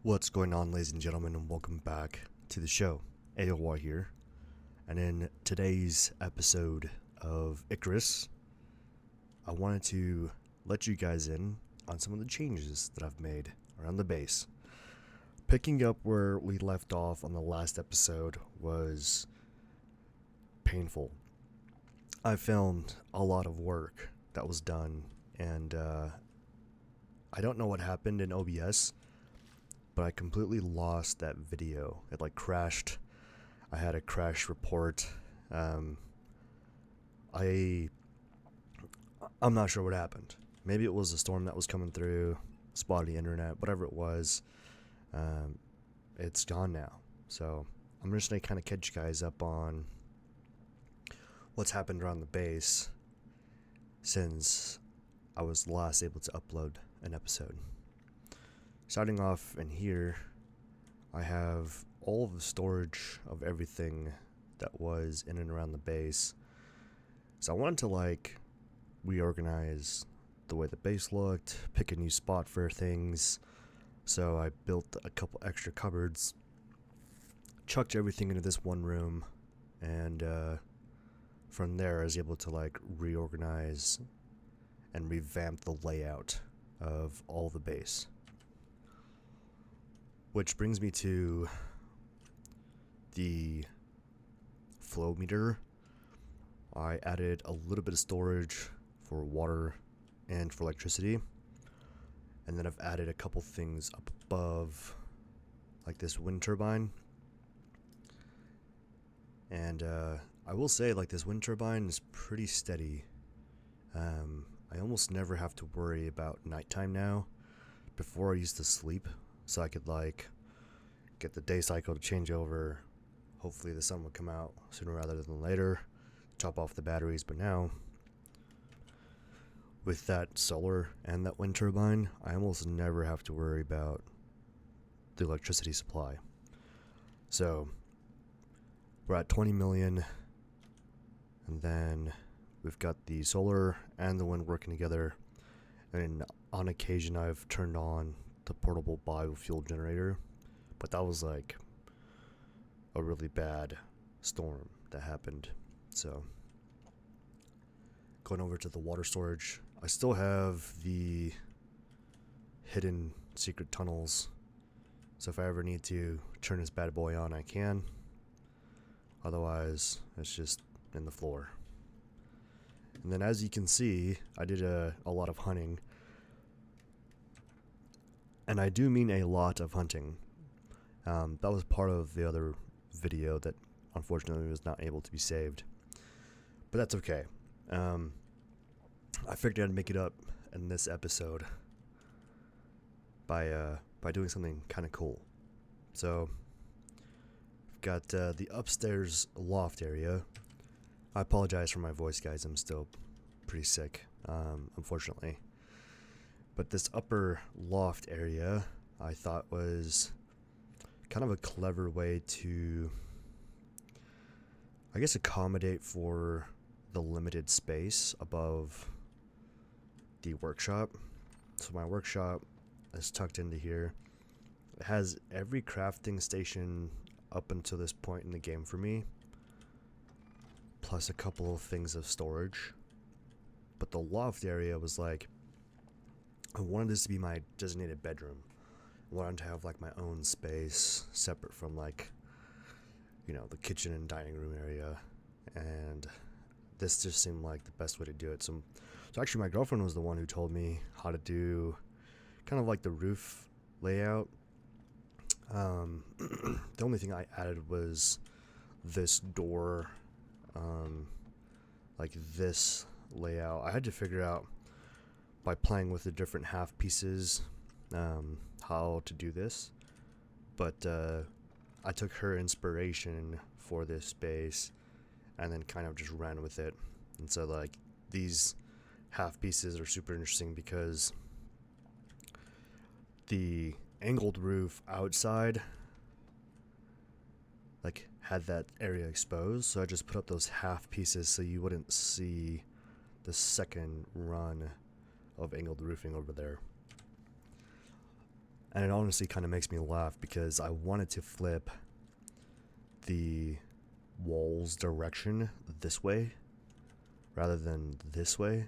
What's going on, ladies and gentlemen, and welcome back to the show. AOR here, and in today's episode of Icarus, I wanted to let you guys in on some of the changes that I've made around the base. Picking up where we left off on the last episode was painful. I filmed a lot of work that was done, and I don't know what happened in OBS, but I completely lost that video. It crashed. I had a crash report. I'm not sure what happened. Maybe it was a storm that was coming through, spotty internet, whatever it was. It's gone now. So I'm just gonna kind of catch you guys up on what's happened around the base since I was last able to upload an episode. Starting off in here, I have all of the storage of everything that was in and around the base. So I wanted to reorganize the way the base looked, pick a new spot for things. So I built a couple extra cupboards, chucked everything into this one room, and from there I was able to reorganize and revamp the layout of all the base. Which brings me to the flow meter. I added a little bit of storage for water and for electricity. And then I've added a couple things up above, like this wind turbine. And I will say, this wind turbine is pretty steady. I almost never have to worry about nighttime now. Before I used to sleep, so I could get the day cycle to change over. Hopefully the sun would come out sooner rather than later, top off the batteries. But now, with that solar and that wind turbine, I almost never have to worry about the electricity supply. So we're at 20 million, and then we've got the solar and the wind working together, and on occasion I've turned on the portable biofuel generator, but that was a really bad storm that happened. So going over to the water storage, I still have the hidden secret tunnels, so if I ever need to turn this bad boy on, I can. Otherwise it's just in the floor. And then, as you can see, I did a lot of hunting. And I do mean a lot of hunting. That was part of the other video that unfortunately was not able to be saved. But that's okay. I figured I'd make it up in this episode by doing something kind of cool. So, we've got the upstairs loft area. I apologize for my voice, guys. I'm still pretty sick, unfortunately. But this upper loft area, I thought was kind of a clever way to, I guess, accommodate for the limited space above the workshop. So my workshop is tucked into here. It has every crafting station up until this point in the game for me, plus a couple of things of storage. But the loft area was I wanted this to be my designated bedroom. I wanted to have my own space separate from the kitchen and dining room area, and this just seemed like the best way to do it. So actually my girlfriend was the one who told me how to do kind of the roof layout. The only thing I added was this door, this layout. I had to figure out by playing with the different half pieces how to do this, but I took her inspiration for this space and then kind of just ran with it. And so these half pieces are super interesting because the angled roof outside had that area exposed, so I just put up those half pieces so you wouldn't see the second run of angled roofing over there. And it honestly kind of makes me laugh because I wanted to flip the wall's direction this way rather than this way.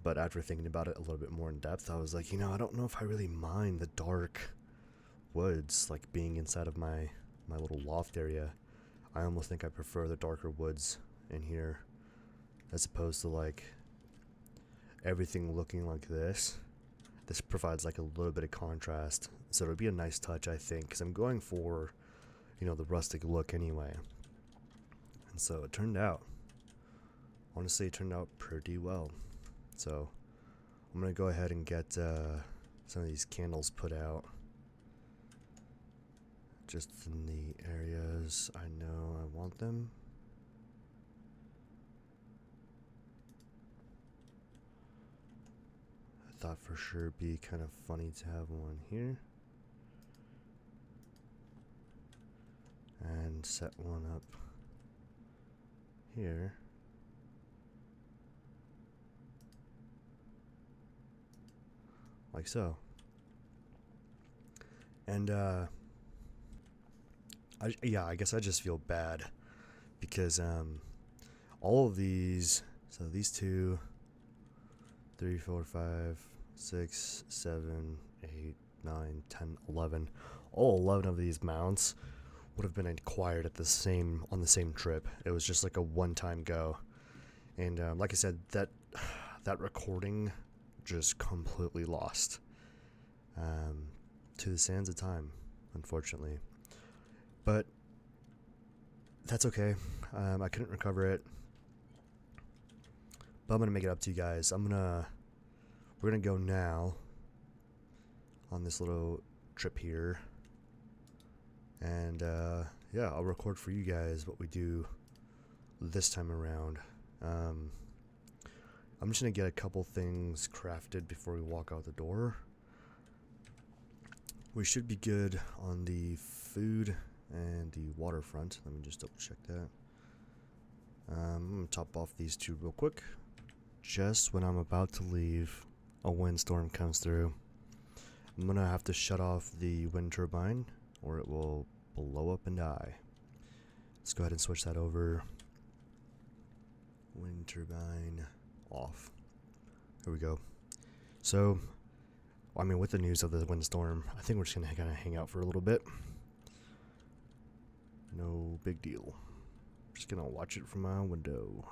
But after thinking about it a little bit more in depth, I was like, you know, I don't know if I really mind the dark woods, like being inside of my little loft area. I almost think I prefer the darker woods in here as opposed to like everything looking like this. This provides like a little bit of contrast, so it'll be a nice touch, I think, because I'm going for, you know, the rustic look anyway. And so it turned out, honestly, it turned out pretty well. So I'm gonna go ahead and get some of these candles put out, just in the areas I know I want them. I thought for sure it'd be kind of funny to have one here. And set one up here. Like so. And I guess I just feel bad because all of these, so these 2, 3, 4, 5, 6, 7, 8, 9, 10, 11, all 11 of these mounts would have been acquired at on the same trip. It was just like a one-time go. And like I said, that recording just completely lost to the sands of time, unfortunately. But that's okay. I couldn't recover it, but I'm gonna make it up to you guys. We're gonna go now on this little trip here, and yeah, I'll record for you guys what we do this time around. I'm just gonna get a couple things crafted before we walk out the door. We should be good on the food and the waterfront. Let me just double check that. I'm gonna top off these 2 real quick. Just when I'm about to leave, a windstorm comes through. I'm gonna have to shut off the wind turbine or it will blow up and die. Let's go ahead and switch that over. Wind turbine off. Here we go. So, I mean, with the news of the windstorm, I think we're just gonna kind of hang out for a little bit. No big deal. Just gonna watch it from my window.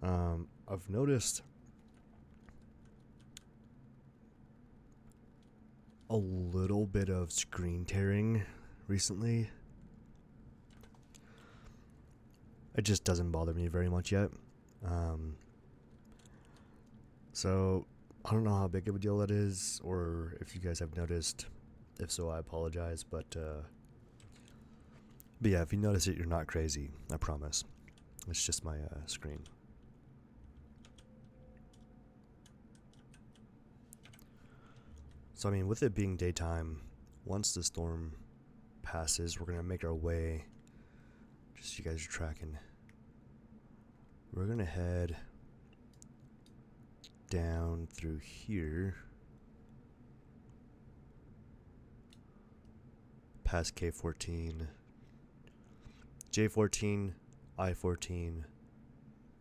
I've noticed a little bit of screen tearing recently. It just doesn't bother me very much yet. So I don't know how big of a deal that is, or if you guys have noticed. If so, I apologize, but yeah, if you notice it, you're not crazy, I promise. It's just my screen. So I mean, with it being daytime, once the storm passes, we're gonna make our way, just so you guys are tracking, we're gonna head down through here past K14, J14, I14,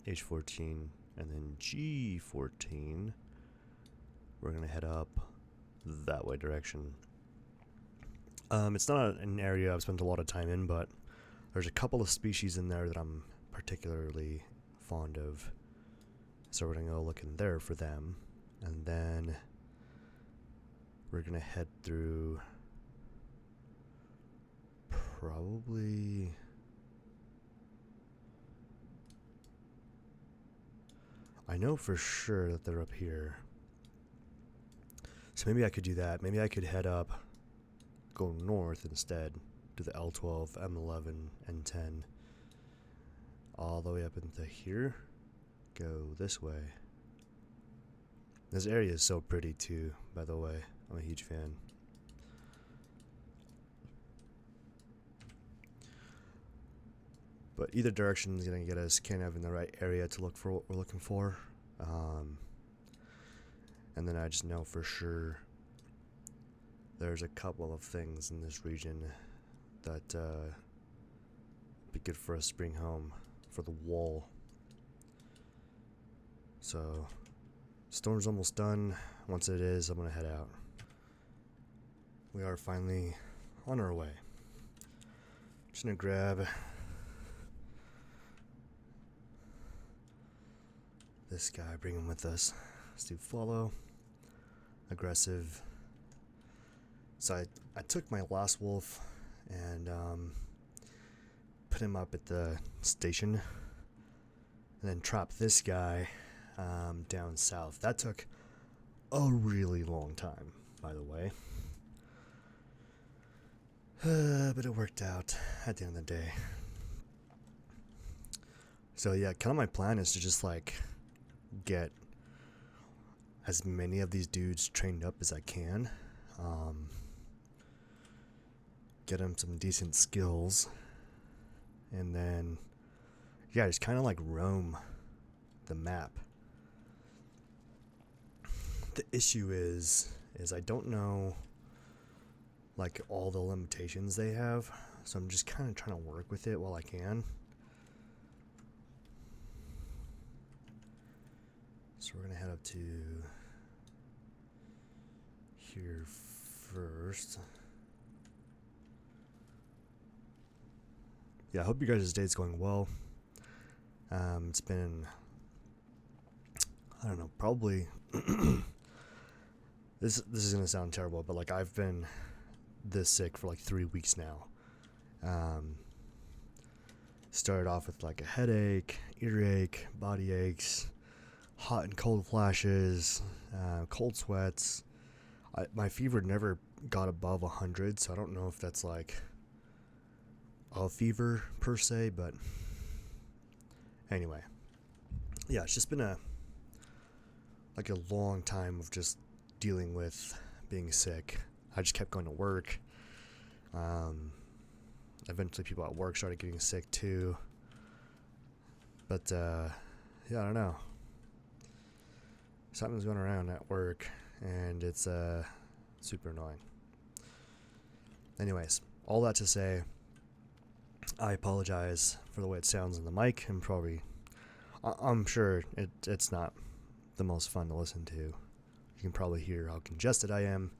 H14, and then G14. We're gonna head up that way direction. It's not an area I've spent a lot of time in, but there's a couple of species in there that I'm particularly fond of. So we're gonna go look in there for them, and then we're gonna head through probably I know for sure that they're up here. So maybe I could do that. Maybe I could head up, go north instead, to the L12, M11, N10, all the way up into here. Go this way. This area is so pretty too, by the way. I'm a huge fan. But either direction is going to get us kind of in the right area to look for what we're looking for. And then I just know for sure there's a couple of things in this region that be good for us to bring home for the wall. So, storm's almost done. Once it is, I'm gonna head out. We are finally on our way. Just gonna grab this guy, bring him with us. Let's do follow, aggressive. So I took my last wolf and put him up at the station, and then trapped this guy down south. That took a really long time, by the way. But it worked out at the end of the day. So yeah, kind of my plan is to just like get as many of these dudes trained up as I can. Get them some decent skills. And then, yeah, just kind of like roam the map. The issue is I don't know like all the limitations they have, so I'm just kind of trying to work with it while I can. So we're gonna head up to here first. Yeah, I hope you guys' day's going well. It's been, I don't know, probably this is gonna sound terrible, but like I've been this sick for like 3 weeks now. Started off with like a headache, earache, body aches, hot and cold flashes, cold sweats. My fever never got above 100, so I don't know if that's like a fever per se, but anyway, yeah, it's just been a long time of just dealing with being sick. I just kept going to work. Eventually people at work started getting sick too, but yeah, I don't know, something's going around at work and it's super annoying. Anyways, all that to say, I apologize for the way it sounds in the mic, and probably, I'm sure it's not the most fun to listen to. You can probably hear how congested I am,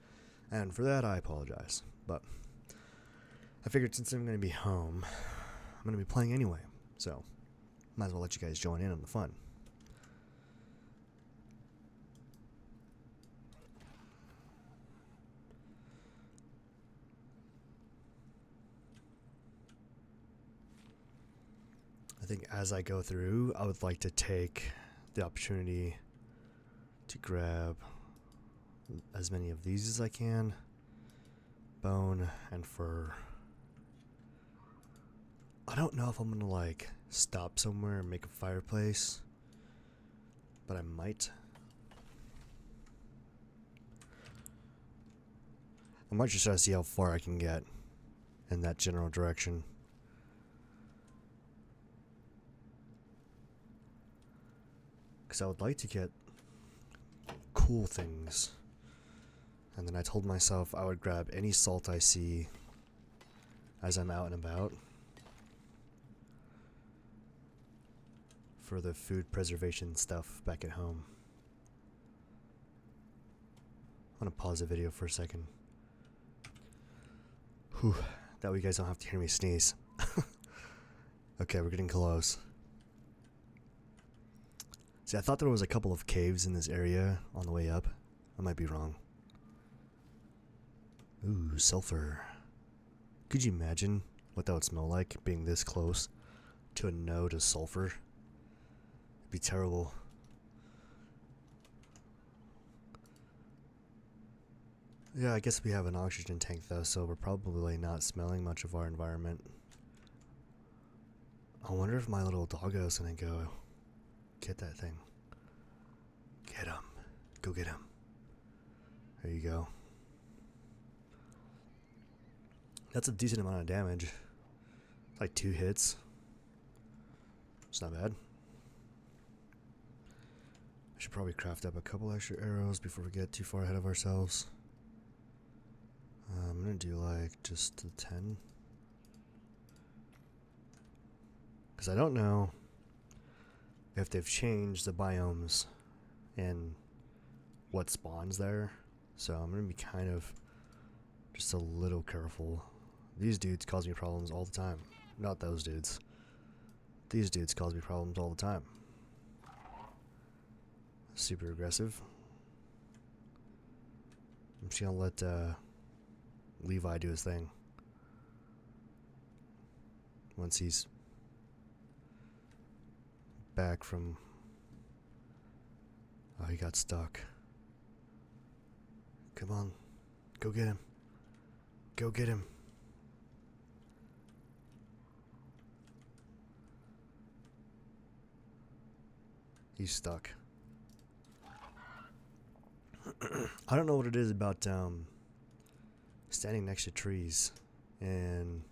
and for that I apologize. But I figured since I'm going to be home, I'm going to be playing anyway, so might as well let you guys join in on the fun. I think as I go through, I would like to take the opportunity to grab as many of these as I can. Bone and fur. I don't know if I'm gonna like stop somewhere and make a fireplace, but I might. I might just try to see how far I can get in that general direction. Because I would like to get cool things. And then I told myself I would grab any salt I see as I'm out and about for the food preservation stuff back at home. I'm gonna pause the video for a second. Whew, that way you guys don't have to hear me sneeze. Okay, we're getting close. See, I thought there was a couple of caves in this area on the way up. I might be wrong. Ooh, sulfur. Could you imagine what that would smell like, being this close to a node of sulfur? It'd be terrible. Yeah, I guess we have an oxygen tank though, so we're probably not smelling much of our environment. I wonder if my little doggo is gonna go get that thing. Get him. Go get him. There you go. That's a decent amount of damage. Like 2 hits. It's not bad. I should should probably craft up a couple extra arrows before we get too far ahead of ourselves. I'm gonna do like just the 10. Because I don't know if they've changed the biomes and what spawns there. So I'm gonna be kind of just a little careful. These dudes cause me problems all the time. Not those dudes. These dudes cause me problems all the time. Super aggressive. I'm just gonna let Levi do his thing. Once he's back from... Oh, he got stuck. Come on. Go get him. Go get him. He's stuck. I don't know what it is about standing next to trees in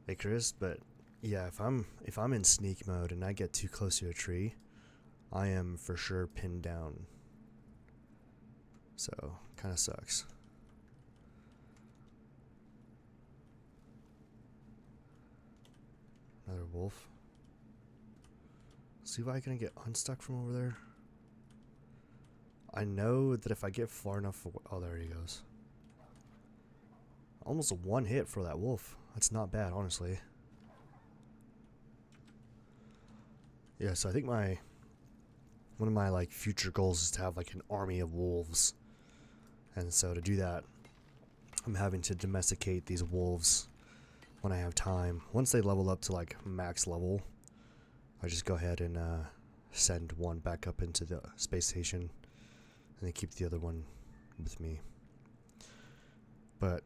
Icarus, but yeah, if I'm in sneak mode and I get too close to a tree, I am for sure pinned down. So, kind of sucks. Another wolf. See if I can get unstuck from over there. I know that if I get far enough... Oh, there he goes. Almost a one hit for that wolf. That's not bad, honestly. Yeah, so I think one of my like future goals is to have like an army of wolves. And so to do that, I'm having to domesticate these wolves when I have time. Once they level up to like max level, I just go ahead and send one back up into the space station and then keep the other one with me. But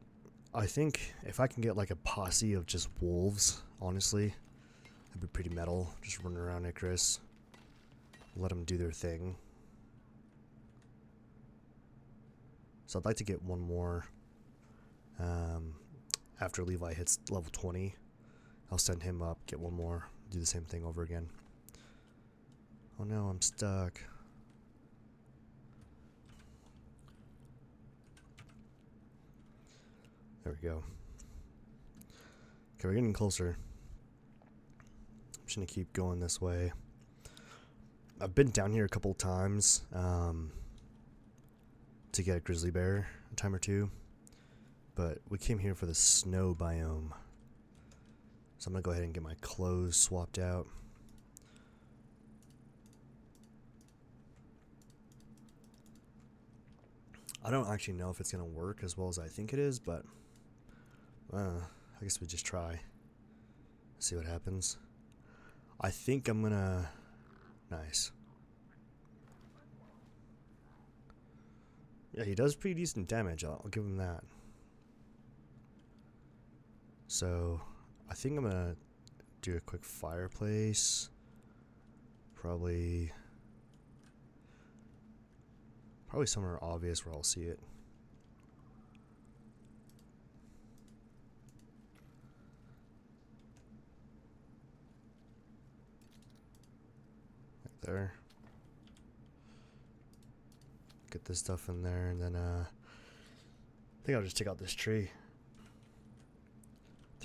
I think if I can get like a posse of just wolves, honestly, that'd be pretty metal. Just running around Icarus, let them do their thing. So I'd like to get one more after Levi hits level 20. I'll send him up, get one more, do the same thing over again. Oh no, I'm stuck. There we go. Okay, we're getting closer. I'm just gonna keep going this way. I've been down here a couple times to get a grizzly bear a time or two, but we came here for the snow biome. So I'm gonna go ahead and get my clothes swapped out. I don't actually know if it's gonna work as well as I think it is, but I guess we just try. See what happens. I think I'm gonna... Nice. Yeah, he does pretty decent damage. I'll give him that. So, I think I'm gonna do a quick fireplace. Probably somewhere obvious where I'll see it. Right there. Get this stuff in there, and then I think I'll just take out this tree.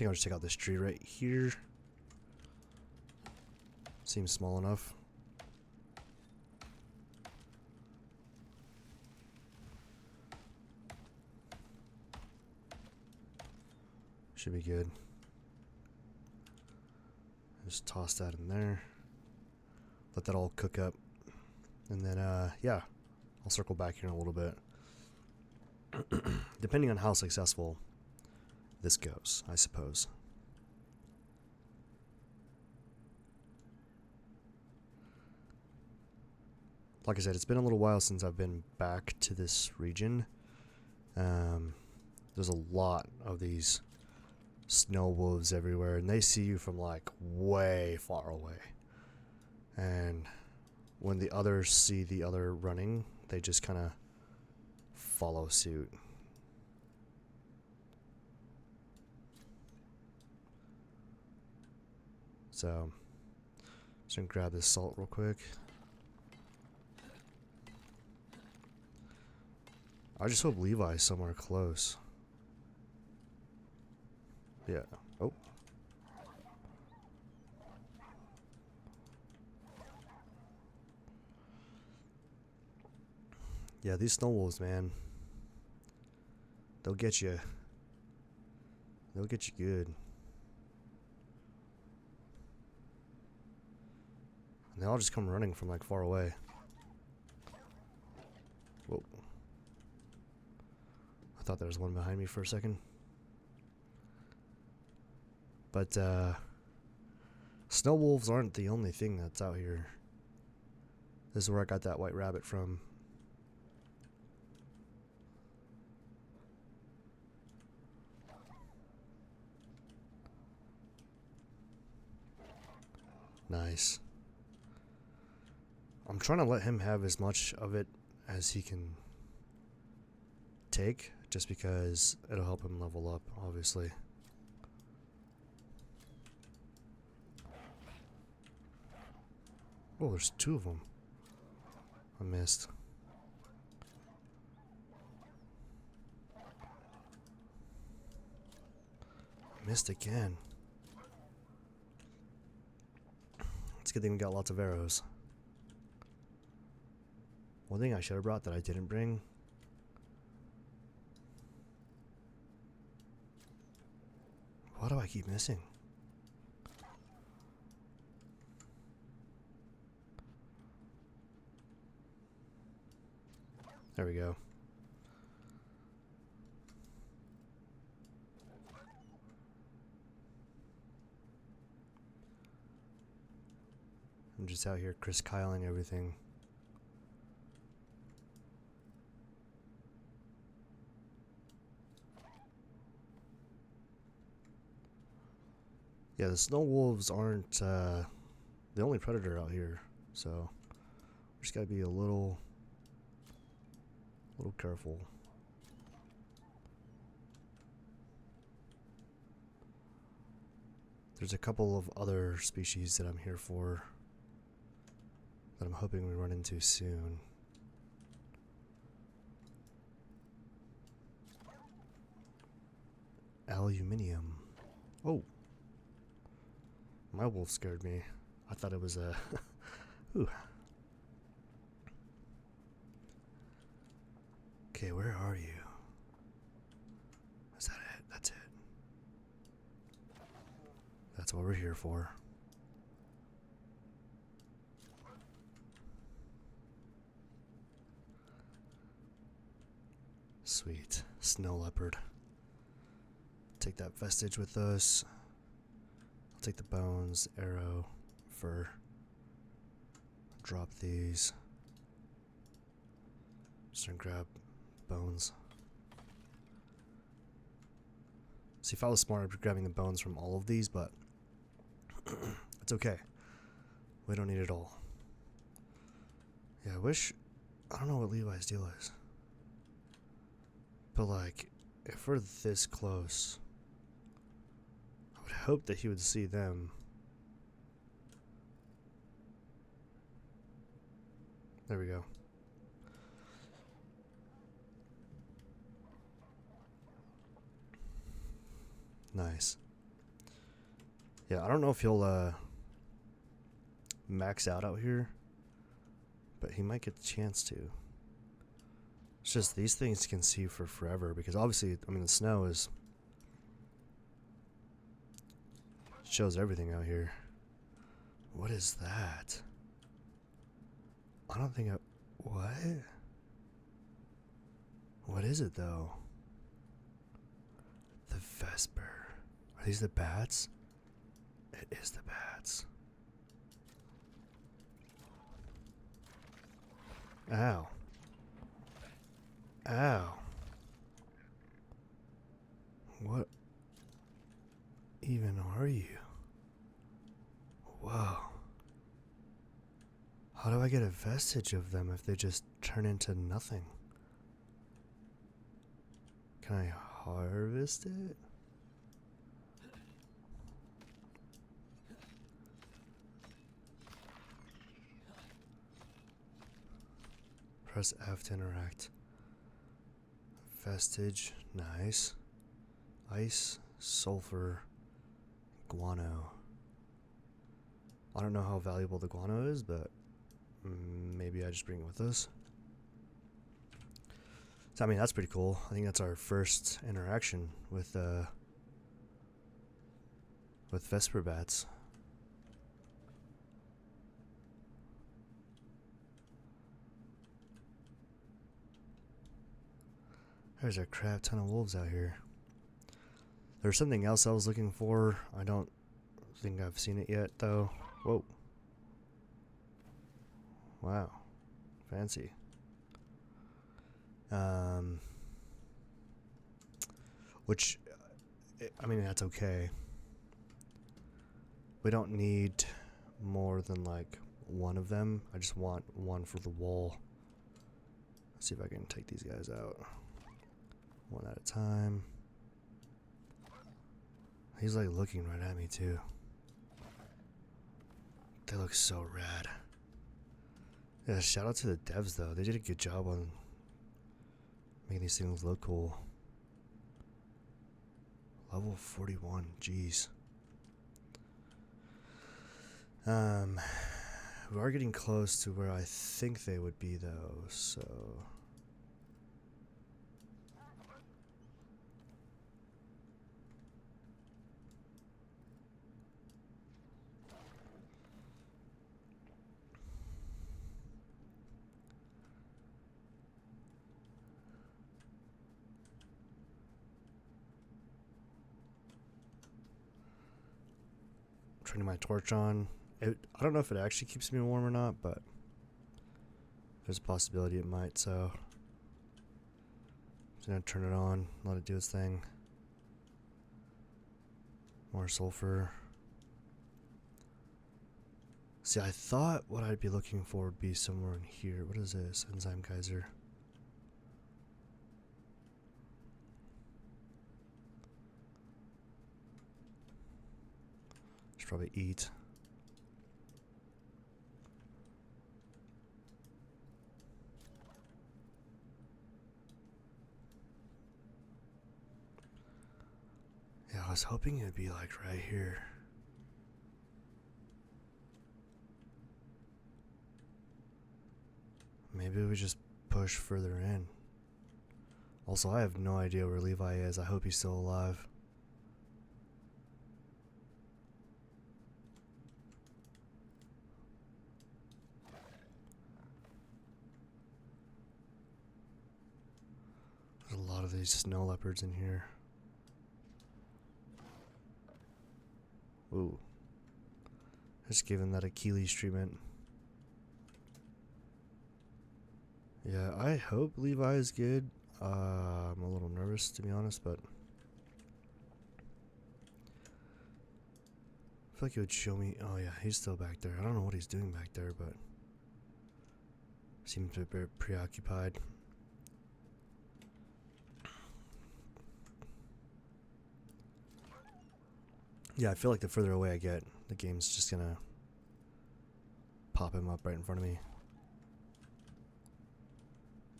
Right here. Seems small enough. Should be good. Just toss that in there. Let that all cook up. And then, yeah, I'll circle back here in a little bit. Depending on how successful this goes, I suppose. Like I said, it's been a little while since I've been back to this region. There's a lot of these snow wolves everywhere, and they see you from like way far away. And when the others see the other running, they just kind of follow suit. So, just gonna grab this salt real quick. I just hope Levi's somewhere close. Yeah. Oh. Yeah, these snow wolves, man. They'll get you. They'll get you good. And they all just come running from like far away. Whoa. I thought there was one behind me for a second. But snow wolves aren't the only thing that's out here. This is where I got that white rabbit from. Nice. I'm trying to let him have as much of it as he can take, just because it'll help him level up, obviously. Oh, there's two of them. I missed. Missed again. It's a good thing we got lots of arrows. One thing I should have brought that I didn't bring. Why do I keep missing? There we go. I'm just out here Chris Kyling everything. Yeah, the snow wolves aren't the only predator out here, so we just gotta be a little careful. There's a couple of other species that I'm here for that I'm hoping we run into soon. Aluminium. Oh. My wolf scared me. I thought it was a... Ooh. Okay, where are you? Is that it? That's it. That's what we're here for. Sweet. Snow leopard. Take that vestige with us. I'll take the bones, arrow, fur. Drop these. Just gonna grab bones. See, if I was smart, I'd be grabbing the bones from all of these, but it's okay. We don't need it all. Yeah, I don't know what Levi's deal is. But like, if we're this close, I would hope that he would see them. There we go. Nice. Yeah, I don't know if he'll max out here, but he might get the chance to. It's just these things can see for forever, because obviously, I mean, the snow shows everything out here. What is that? I don't think what? What is it though? The Vesper. Are these the bats? It is the bats. Ow. Ow. What even are you? Whoa. How do I get a vestige of them if they just turn into nothing? Can I harvest it? Press F to interact. Vestige, nice. Ice, sulfur, guano. I don't know how valuable the guano is, but maybe I just bring it with us. So, I mean, that's pretty cool. I think that's our first interaction with Vesper bats. There's a crap ton of wolves out here. There's something else I was looking for. I don't think I've seen it yet, though. Whoa. Wow. Fancy. Which, I mean, that's okay. We don't need more than like one of them. I just want one for the wall. Let's see if I can take these guys out. One at a time. He's like looking right at me too. They look so rad. Yeah, shout out to the devs though. They did a good job on making these things look cool. Level 41, jeez. We are getting close to where I think they would be though, so... Turning my torch on. I don't know if it actually keeps me warm or not, but there's a possibility it might, so I'm just gonna turn it on, let it do its thing. More sulfur. See, I thought what I'd be looking for would be somewhere in here. What is this? Enzyme geyser. Should probably eat. Yeah, I was hoping it'd be like right here. Maybe we just push further in. Also, I have no idea where Levi is. I hope he's still alive. There's a lot of these snow leopards in here. Ooh. Just giving that Achilles treatment. Yeah, I hope Levi is good. I'm a little nervous, to be honest, but I feel like it would show me. Oh yeah, he's still back there. I don't know what he's doing back there, but seems to be very preoccupied. Yeah, I feel like the further away I get, the game's just gonna pop him up right in front of me.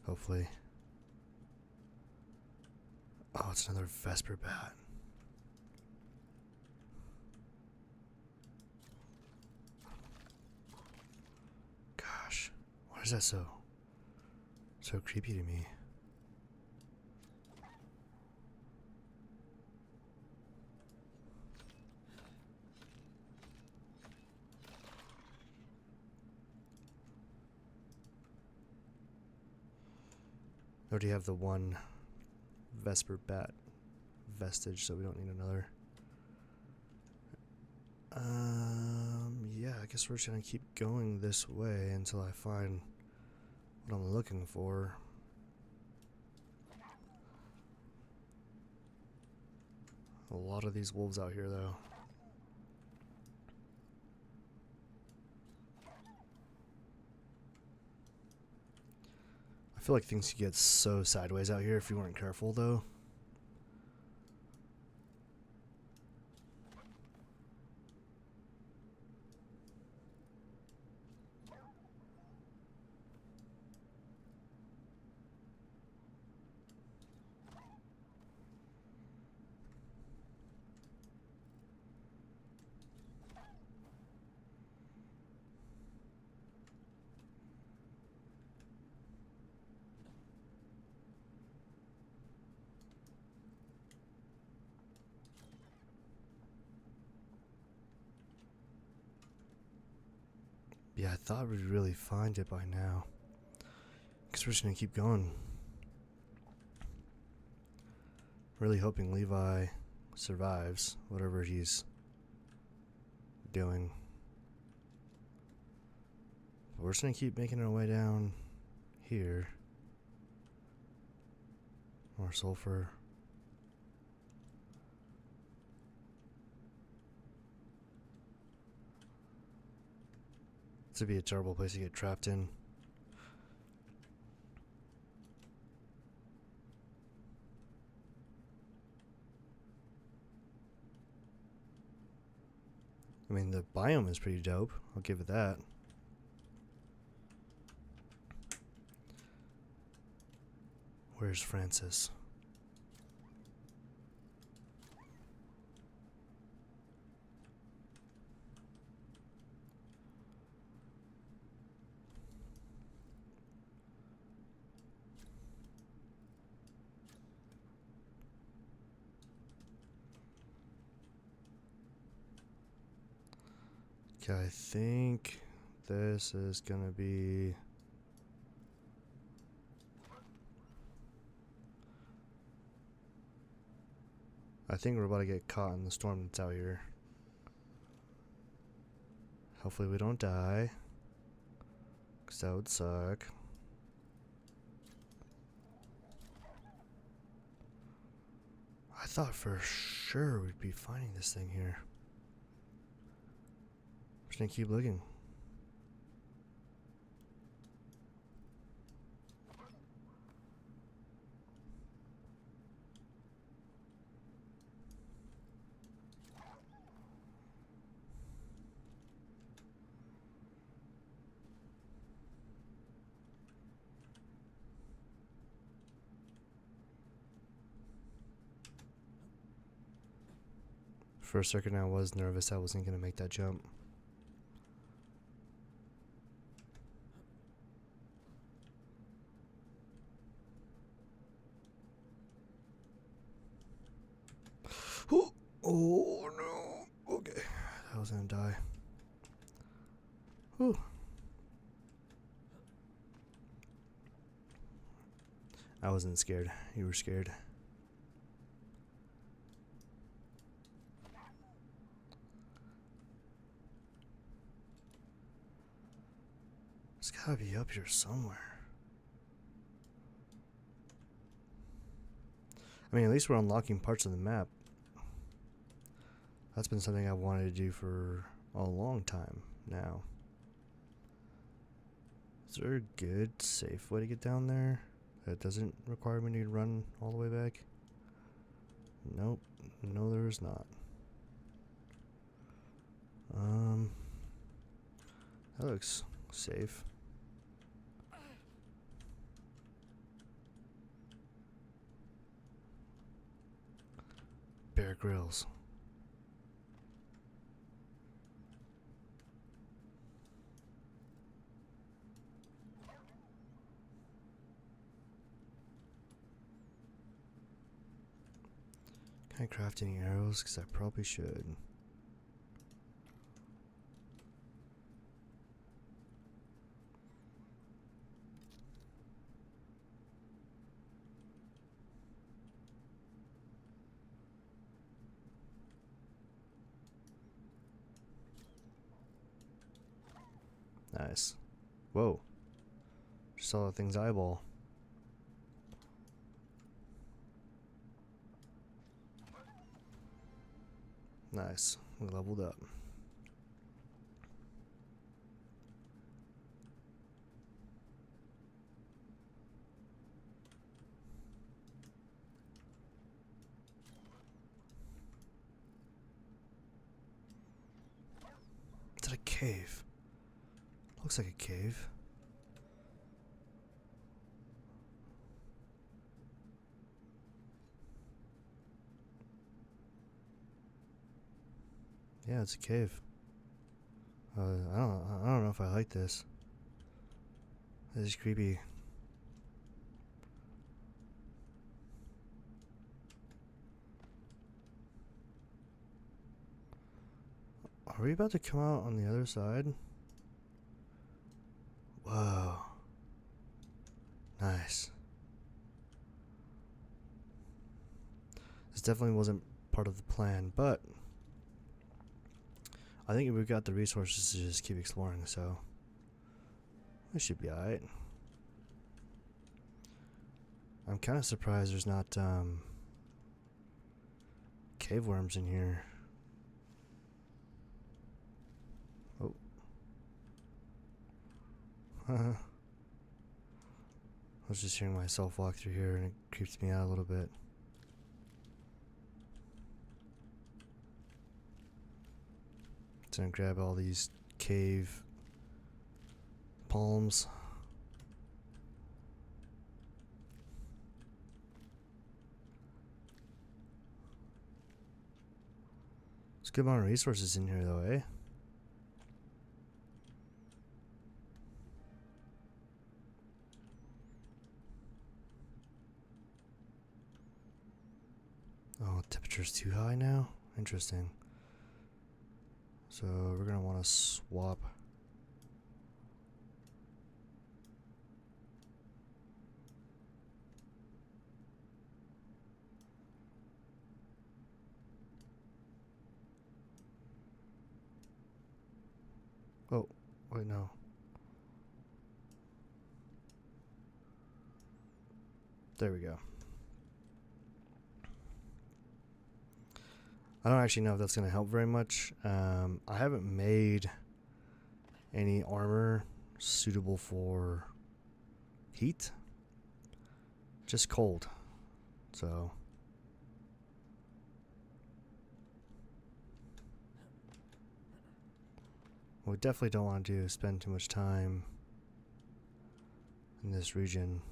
Hopefully. Oh, it's another Vesper bat. Gosh, why is that so creepy to me? I already have the one Vesper bat vestige, so we don't need another. Yeah, I guess we're just gonna keep going this way until I find what I'm looking for. A lot of these wolves out here, though. I feel like things could get so sideways out here if you weren't careful, though. Yeah, I thought we'd really find it by now. Because we're just going to keep going. Really hoping Levi survives whatever he's doing. But we're just going to keep making our way down here. More sulfur. This would be a terrible place to get trapped in. I mean, the biome is pretty dope. I'll give it that. Where's Francis? Okay, I think this is gonna be... I think we're about to get caught in the storm that's out here. Hopefully we don't die, because that would suck. I thought for sure we'd be finding this thing here. Just gonna keep looking. For a second I was nervous I wasn't gonna make that jump. Oh no. Okay. I was gonna die. Whew. I wasn't scared. You were scared. It's gotta be up here somewhere. I mean, at least we're unlocking parts of the map. That's been something I wanted to do for a long time now. Is there a good, safe way to get down there that doesn't require me to run all the way back? Nope. No, there is not. That looks safe. Bear Grylls. Can I craft any arrows? Because I probably should. Nice. Whoa. Just saw that thing's eyeball. Nice. We leveled up. Is that a cave? Looks like a cave. Yeah, it's a cave. I don't know if I like this. This is creepy. Are we about to come out on the other side? This definitely wasn't part of the plan, but I think we've got the resources to just keep exploring, so we should be alright. I'm kind of surprised there's not cave worms in here. Oh. I was just hearing myself walk through here and it creeps me out a little bit. So I'm gonna grab all these cave palms. It's a good amount of resources in here though, eh? Oh, temperature's too high now? Interesting. So we're gonna want to swap. Oh, wait, no. There we go. I don't actually know if that's going to help very much. I haven't made any armor suitable for heat. Just cold. So what we definitely don't want to do is spend too much time in this region.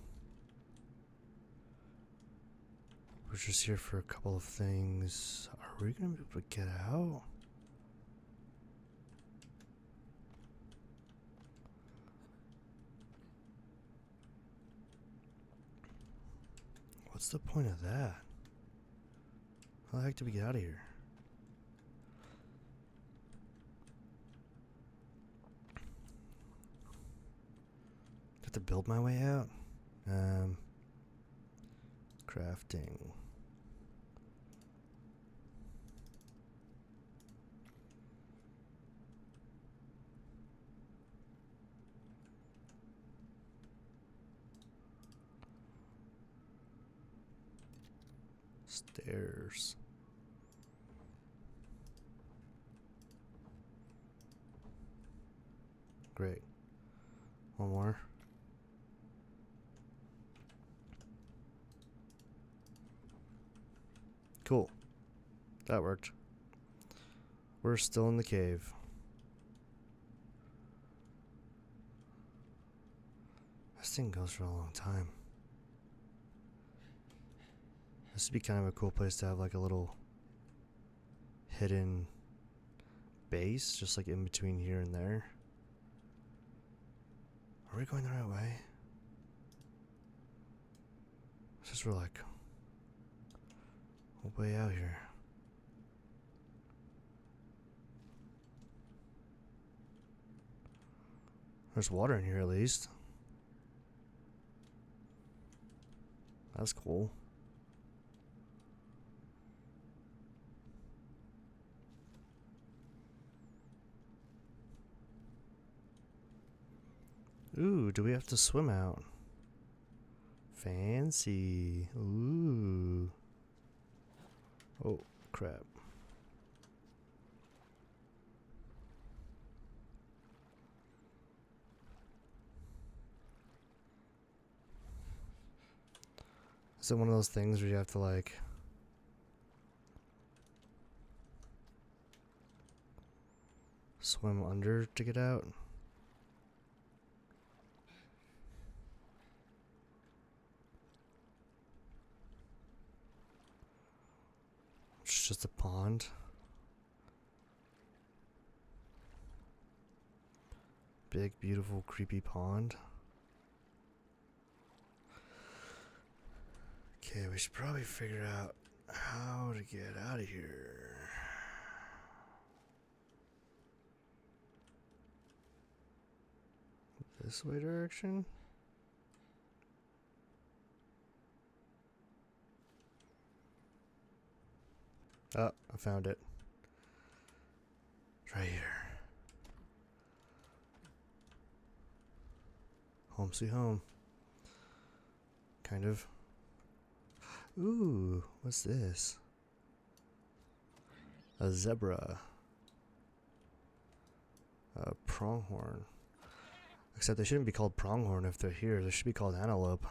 We're just here for a couple of things. Are we going to be able to get out? What's the point of that? How the heck do we get out of here? Have to build my way out? Crafting. Stairs. Great. One more. Cool. That worked. We're still in the cave. This thing goes for a long time. This would be kind of a cool place to have like a little hidden base, just like in between here and there. Are we going the right way? It's just we're like way out here. There's water in here at least. That's cool. Ooh, do we have to swim out? Fancy. Ooh. Oh, crap. Is it one of those things where you have to like swim under to get out? It's just a pond. Big, beautiful, creepy pond. Okay, we should probably figure out how to get out of here. This way direction? Oh, I found it. It's right here. Home sweet home. Kind of. Ooh, what's this? A zebra. A pronghorn. Except they shouldn't be called pronghorn if they're here. They should be called antelope.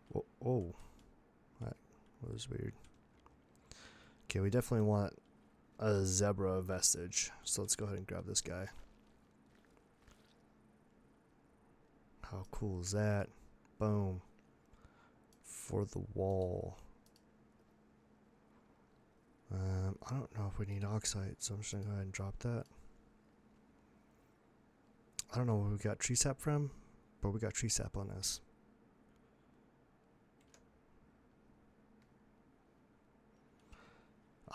Whoa, oh. That was weird. Okay, we definitely want a zebra vestige. So let's go ahead and grab this guy. How cool is that? Boom. For the wall. I don't know if we need oxide, so I'm just gonna go ahead and drop that. I don't know where we got tree sap from, but we got tree sap on us.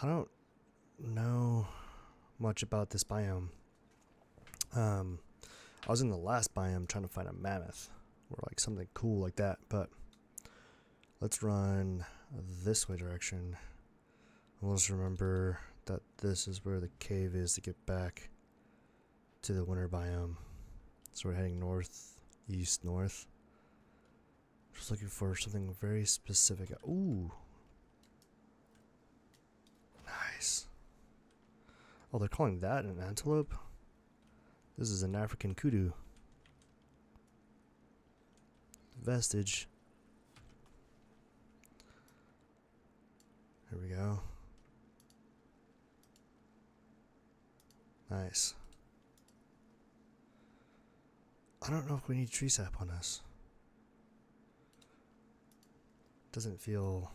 I don't know much about this biome. I was in the last biome trying to find a mammoth or like something cool like that, but let's run this way direction. We'll just remember that this is where the cave is to get back to the winter biome. So we're heading north, east, north. Just looking for something very specific. Ooh. Nice. Oh, they're calling that an antelope? This is an African kudu. Vestige. Here we go. Nice. I don't know if we need tree sap on us. Doesn't feel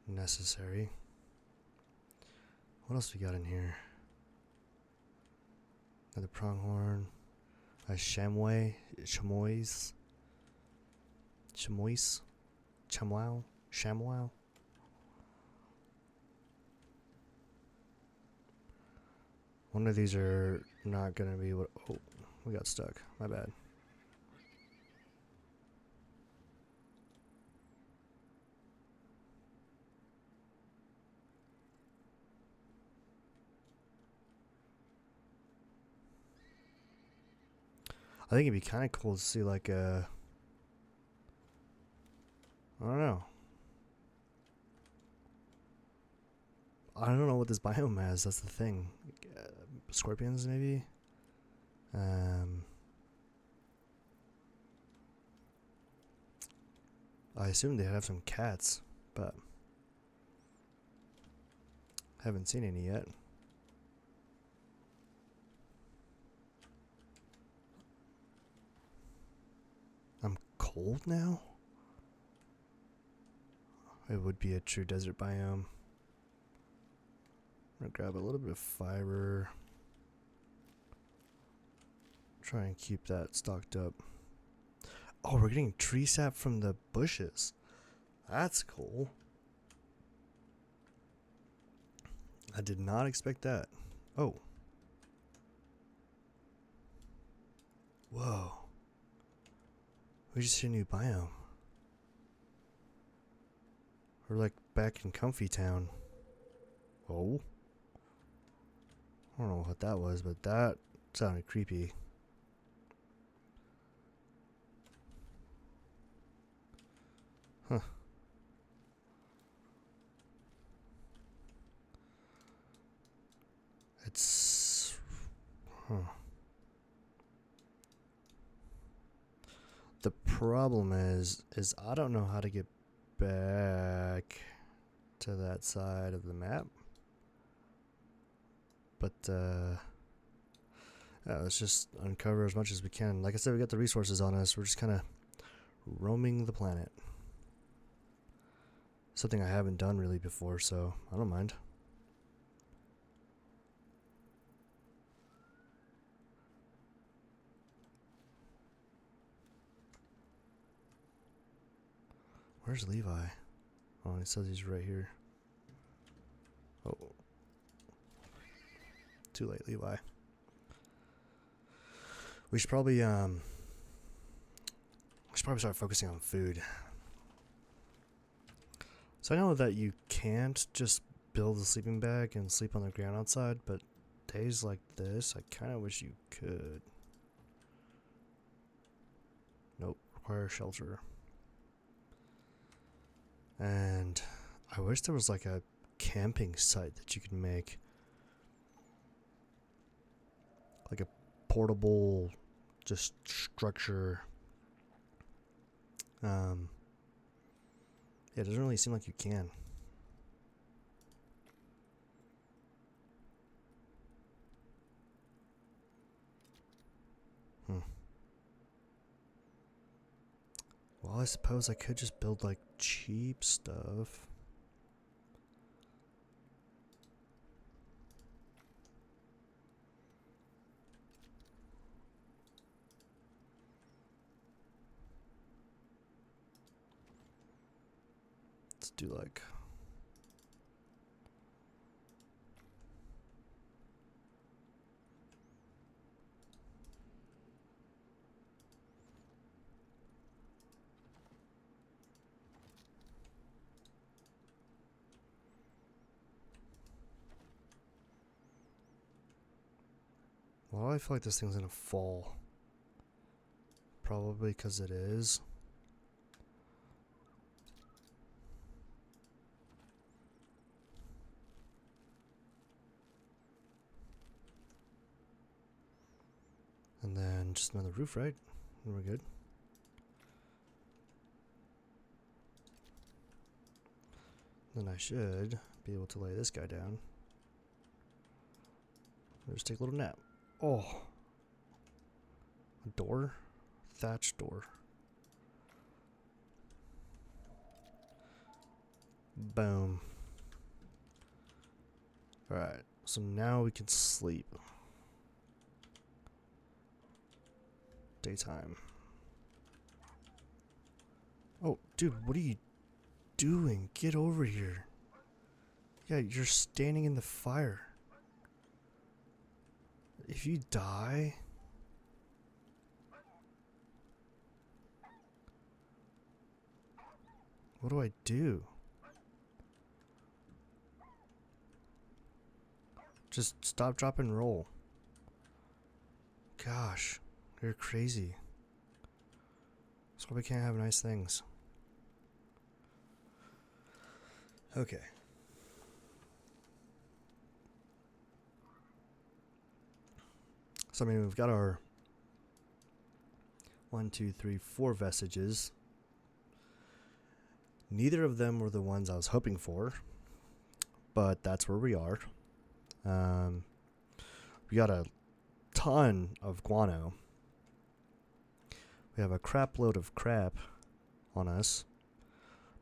necessary. What else we got in here? Another pronghorn. A chamois. Chamois. One of these are not gonna be what. Oh, we got stuck. My bad. I think it'd be kind of cool to see like a. I don't know. I don't know what this biome has. That's the thing. Scorpions, maybe. I assume they have some cats, but haven't seen any yet. I'm cold now? It would be a true desert biome. I'm gonna grab a little bit of fiber. Try and keep that stocked up. Oh, we're getting tree sap from the bushes. That's cool. I did not expect that. Oh. Whoa. We just hit a new biome. We're like back in Comfy Town. Oh. I don't know what that was, but that sounded creepy. Huh. It's... Huh. The problem is I don't know how to get back to that side of the map. But, yeah, let's just uncover as much as we can. Like I said, we got the resources on us. We're just kind of roaming the planet. Something I haven't done really before, so I don't mind. Where's Levi? Oh, it says he's right here. Oh. Too late, Levi. We should probably start focusing on food. So I know that you can't just build a sleeping bag and sleep on the ground outside, but days like this, I kind of wish you could. Nope, require shelter. And I wish there was like a camping site that you could make. Like a portable just structure. Yeah, it doesn't really seem like you can. Well, I suppose I could just build like cheap stuff. Let's do like well, I feel like this thing's gonna fall. Probably because it is. And then just another roof, right? And we're good. Then I should be able to lay this guy down. Just take a little nap. Oh. A door? Thatch door. Boom. Alright, so now we can sleep. Daytime. Oh, dude, what are you doing? Get over here. Yeah, you're standing in the fire. If you die... what do I do? Just stop, drop, and roll. Gosh, you're crazy. That's why we can't have nice things. Okay. So, I mean, we've got our 1, 2, 3, 4 vestiges. Neither of them were the ones I was hoping for, but that's where we are. We got a ton of guano. We have a crap load of crap on us.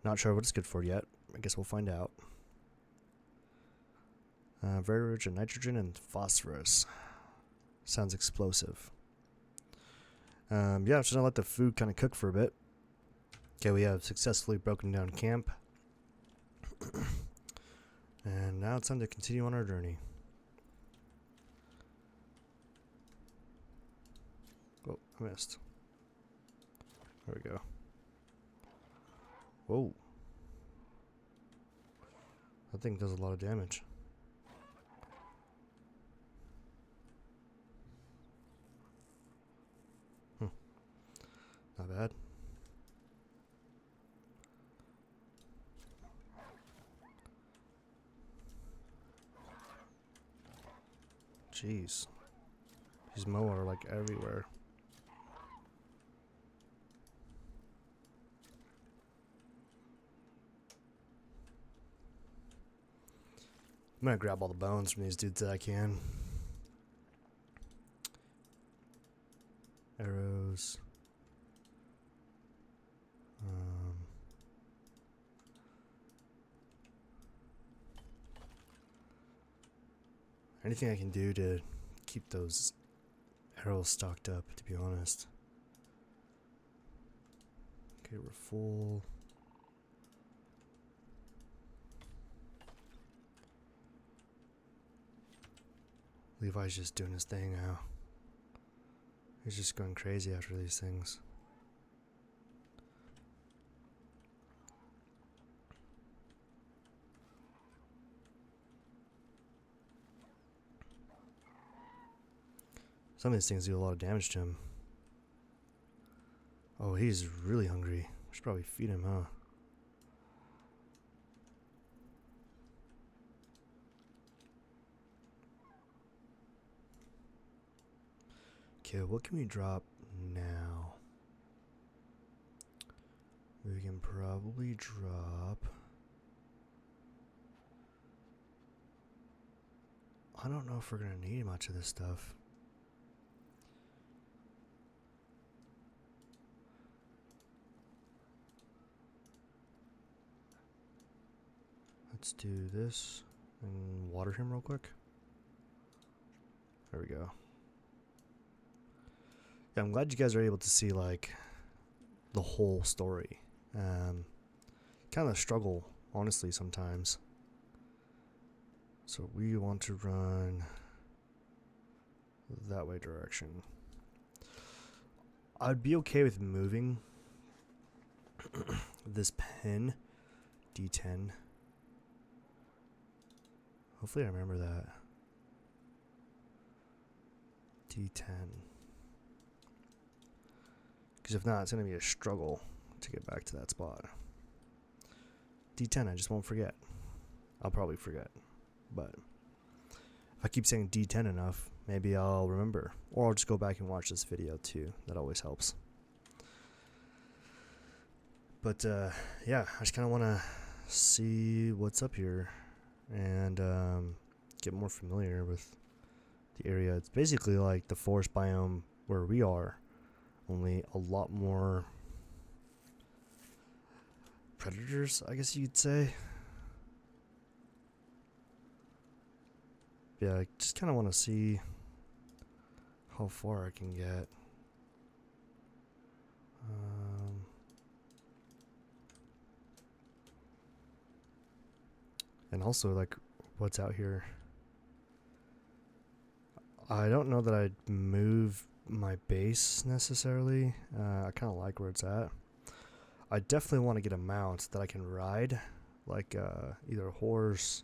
Not sure what it's good for yet. I guess we'll find out. Very rich in nitrogen and phosphorus. Sounds explosive. Yeah, I'm just gonna let the food kind of cook for a bit. Okay, we have successfully broken down camp. And now it's time to continue on our journey. Oh, I missed. There we go. Whoa. That thing does a lot of damage. Not bad. Jeez. These moa are like everywhere. I'm gonna grab all the bones from these dudes that I can. Arrows. Anything I can do to keep those arrows stocked up, to be honest. Okay, we're full. Levi's just doing his thing now. He's just going crazy after these things. Some of these things do a lot of damage to him. Oh, he's really hungry. Should probably feed him, huh? Okay, what can we drop now? We can probably drop... I don't know if we're gonna need much of this stuff. Let's do this and water him real quick. There we go. Yeah, I'm glad you guys are able to see like the whole story. Kind of struggle, honestly, sometimes. So we want to run that way direction. I'd be okay with moving this pin, D10. Hopefully I remember that. D10. Because if not, it's going to be a struggle to get back to that spot. D10, I just won't forget. I'll probably forget. But if I keep saying D10 enough, maybe I'll remember. Or I'll just go back and watch this video too. That always helps. But yeah, I just kind of want to see what's up here. And get more familiar with the area. It's basically like the forest biome where we are. Only a lot more predators, I guess you'd say. Yeah, I just kind of want to see how far I can get. And also, like, what's out here. I don't know that I'd move my base necessarily. I kind of like where it's at. I definitely want to get a mount that I can ride, like either a horse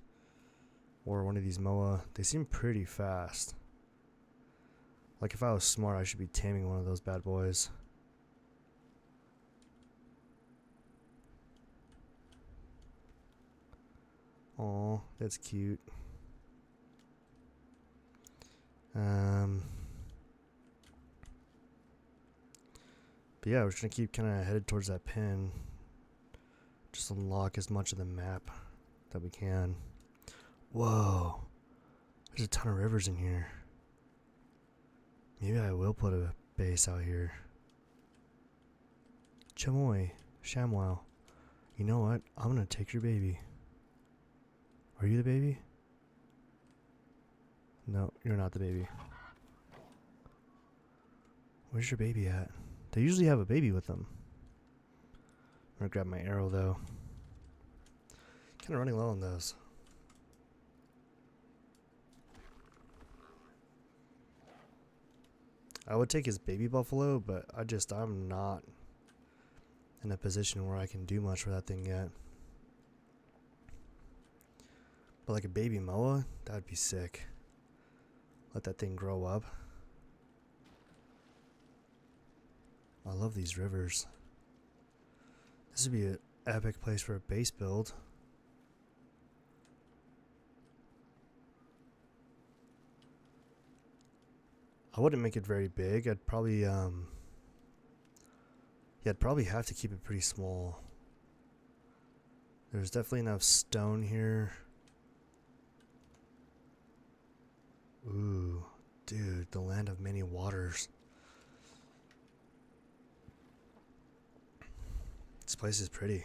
or one of these moa. They seem pretty fast. Like if I was smart, I should be taming one of those bad boys. Aw, that's cute. But yeah, we're just gonna keep kind of headed towards that pin. Just unlock as much of the map that we can. Whoa, there's a ton of rivers in here. Maybe I will put a base out here. Chamoy, Shamwow. You know what? I'm gonna take your baby. Are you the baby? No, you're not the baby. Where's your baby at? They usually have a baby with them. I'm gonna grab my arrow though. Kind of running low on those. I would take his baby buffalo, but I'm not in a position where I can do much for that thing yet. But like a baby moa, that'd be sick. Let that thing grow up. I love these rivers. This would be an epic place for a base build. I wouldn't make it very big. I'd probably I'd probably have to keep it pretty small. There's definitely enough stone here. Ooh, dude, the land of many waters. This place is pretty.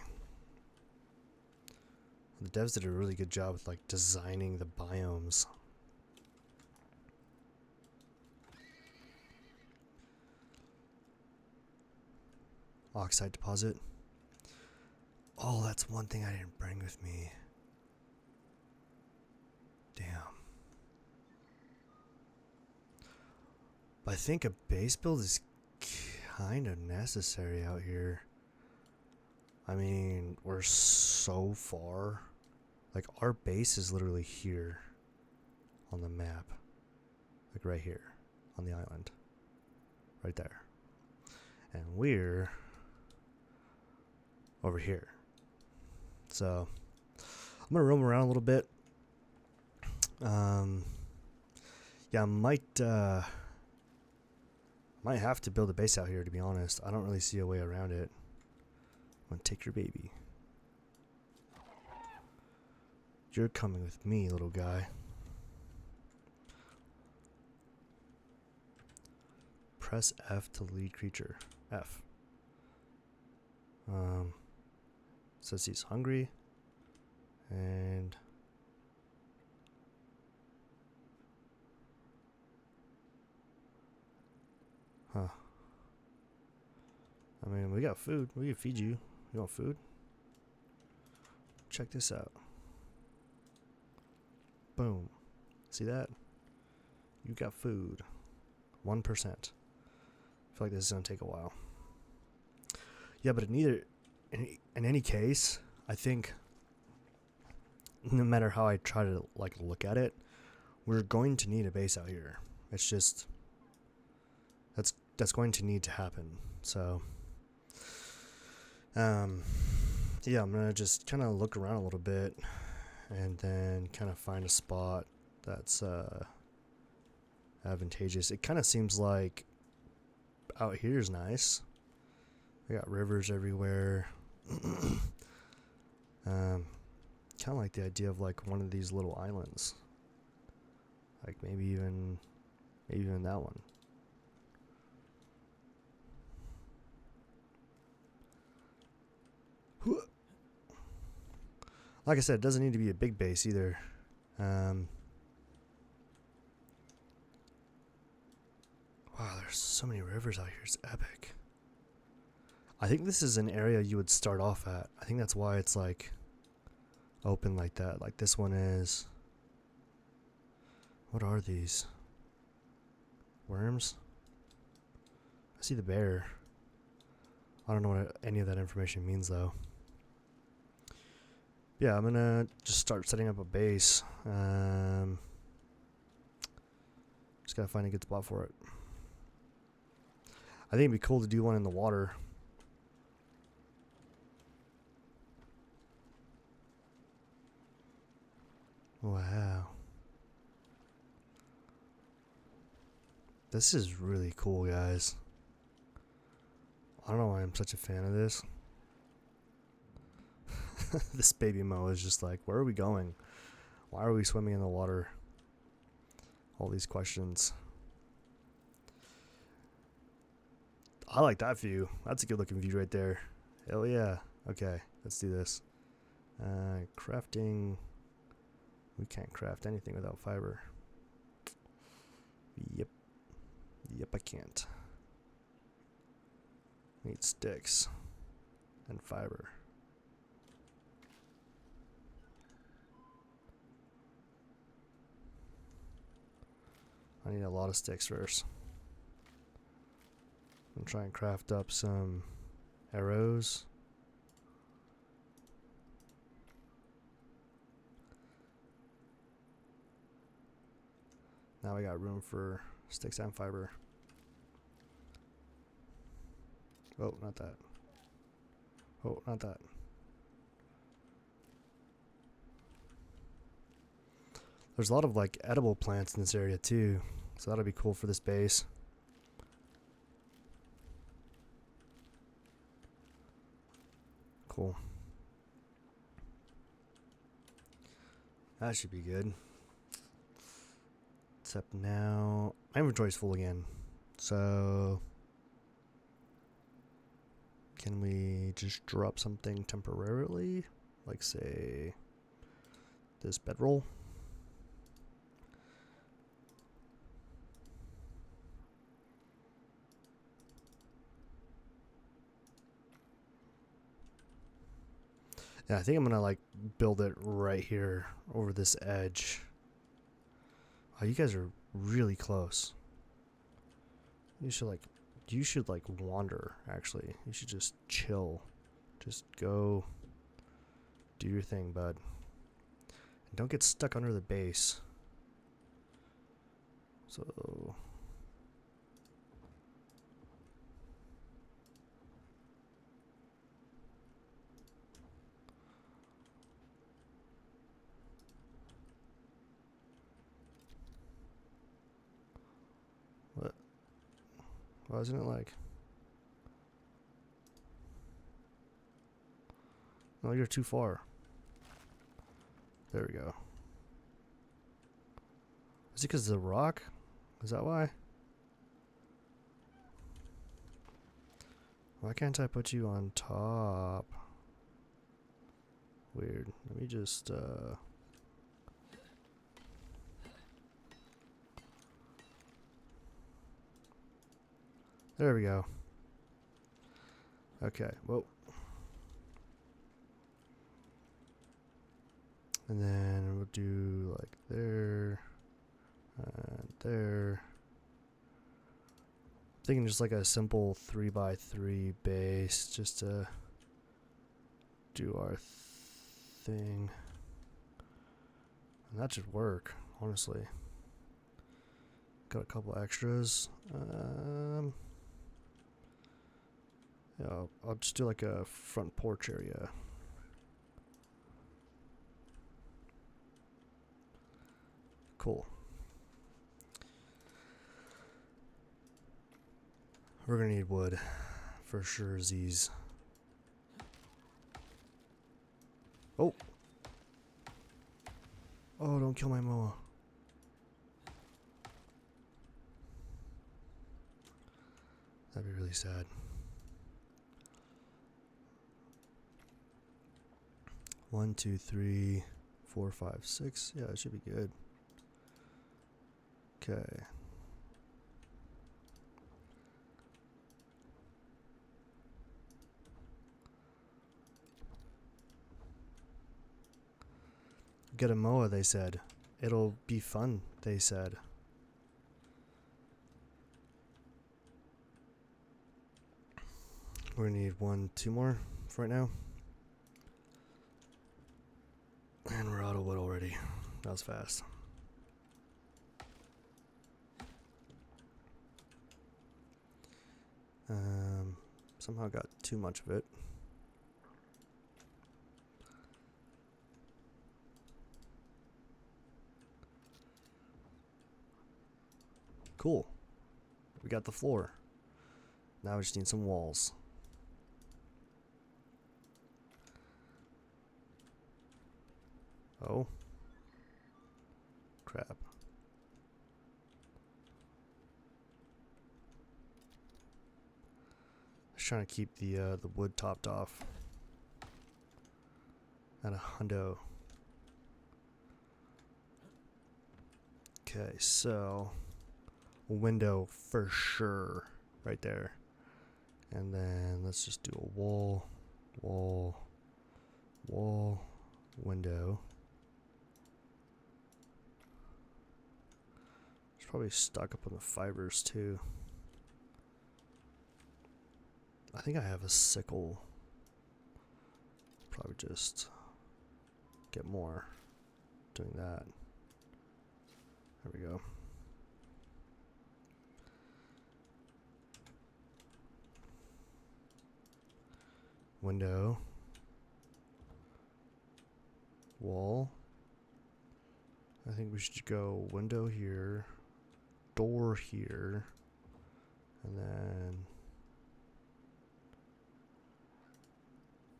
The devs did a really good job with like designing the biomes. Oxide deposit. Oh, that's one thing I didn't bring with me. Damn. But I think a base build is kind of necessary out here. I mean, we're so far. Like, our base is literally here on the map. Like, right here. on the island. Right there. And we're over here. So I'm gonna roam around a little bit. Yeah, I might have to build a base out here, to be honest. I don't really see a way around it. I'm gonna take your baby. You're coming with me, little guy. Press F to lead creature. F. Says he's hungry. And huh. I mean, we got food. We can feed you. You want food? Check this out. Boom. See that? You got food. 1%. I feel like this is going to take a while. Yeah, but in any case, I think no matter how I try to like look at it, we're going to need a base out here. It's just that's going to need to happen. So yeah, I'm gonna just kind of look around a little bit and then kind of find a spot that's advantageous. It kind of seems like out here is nice. We got rivers everywhere. Kind of like the idea of like one of these little islands, like maybe even that one. Like I said, it doesn't need to be a big base either. Wow, there's so many rivers out here. It's epic. I think this is an area you would start off at. I think that's why it's like open like that. Like this one is. What are these? Worms? I see the bear. I don't know what any of that information means though. Yeah, I'm gonna just start setting up a base. Just gotta find a good spot for it. I think it'd be cool to do one in the water. Wow. This is really cool, guys. I don't know why I'm such a fan of this. This baby Mo is just like, where are we going? Why are we swimming in the water? All these questions. I like that view. That's a good looking view right there. Hell yeah. Okay, let's do this. Crafting. We can't craft anything without fiber. Yep. Yep, I can't. Need sticks and fiber. I need a lot of sticks first. I'm gonna try and craft up some arrows. Now we got room for sticks and fiber. Oh, not that. Oh, not that. There's a lot of like edible plants in this area too, so that'll be cool for this base. Cool. That should be good. Except now my inventory's full again. So can we just drop something temporarily? Like say this bedroll? Yeah, I think I'm gonna like build it right here over this edge. Oh, you guys are really close. You should like wander, actually. You should just chill. Just go do your thing, bud. And don't get stuck under the base. So Why isn't it like... No, you're too far. There we go. Is it because of the rock? Is that why? Why can't I put you on top? Weird. Let me just, there we go. Okay, whoa. And then we'll do like there, and there. I'm thinking just like a simple 3x3 base, just to do our thing. And that should work, honestly. Got a couple extras. Yeah, I'll just do like a front porch area. Cool. We're gonna need wood for sure. Z's. Oh. Oh, don't kill my moa. That'd be really sad. 1, 2, 3, 4, 5, 6. Yeah, it should be good. Okay. Get a moa, they said. It'll be fun, they said. We're gonna need 1, 2 more for right now. And we're out of wood already. That was fast. Somehow got too much of it. Cool. We got the floor. Now we just need some walls. Oh. Crap. Just trying to keep the wood topped off. At a hundo. Okay, so a window for sure right there. And then let's just do a wall, wall, wall, window. It's probably stuck up on the fibers too. I think I have a sickle. Probably just get more doing that. There we go. Window. Wall. I think we should go window here, door here, and then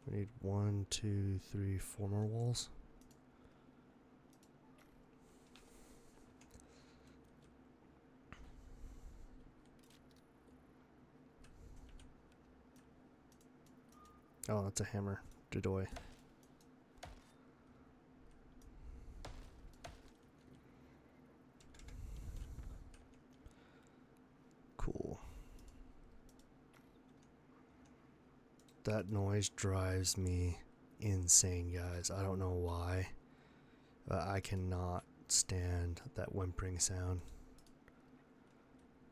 we need 1, 2, 3, 4 more walls. Oh, that's a hammer. Dodoy. Cool. That noise drives me insane, guys. I don't know why. But I cannot stand that whimpering sound.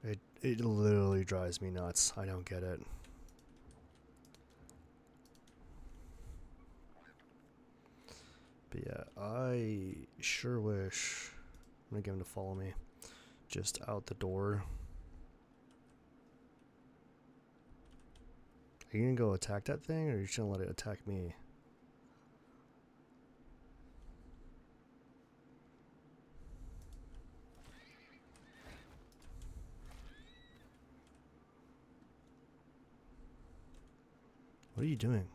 It literally drives me nuts. I don't get it. But yeah, I sure wish. I'm gonna get him to follow me. Just out the door. Are you gonna go attack that thing, or are you just gonna let it attack me? What are you doing?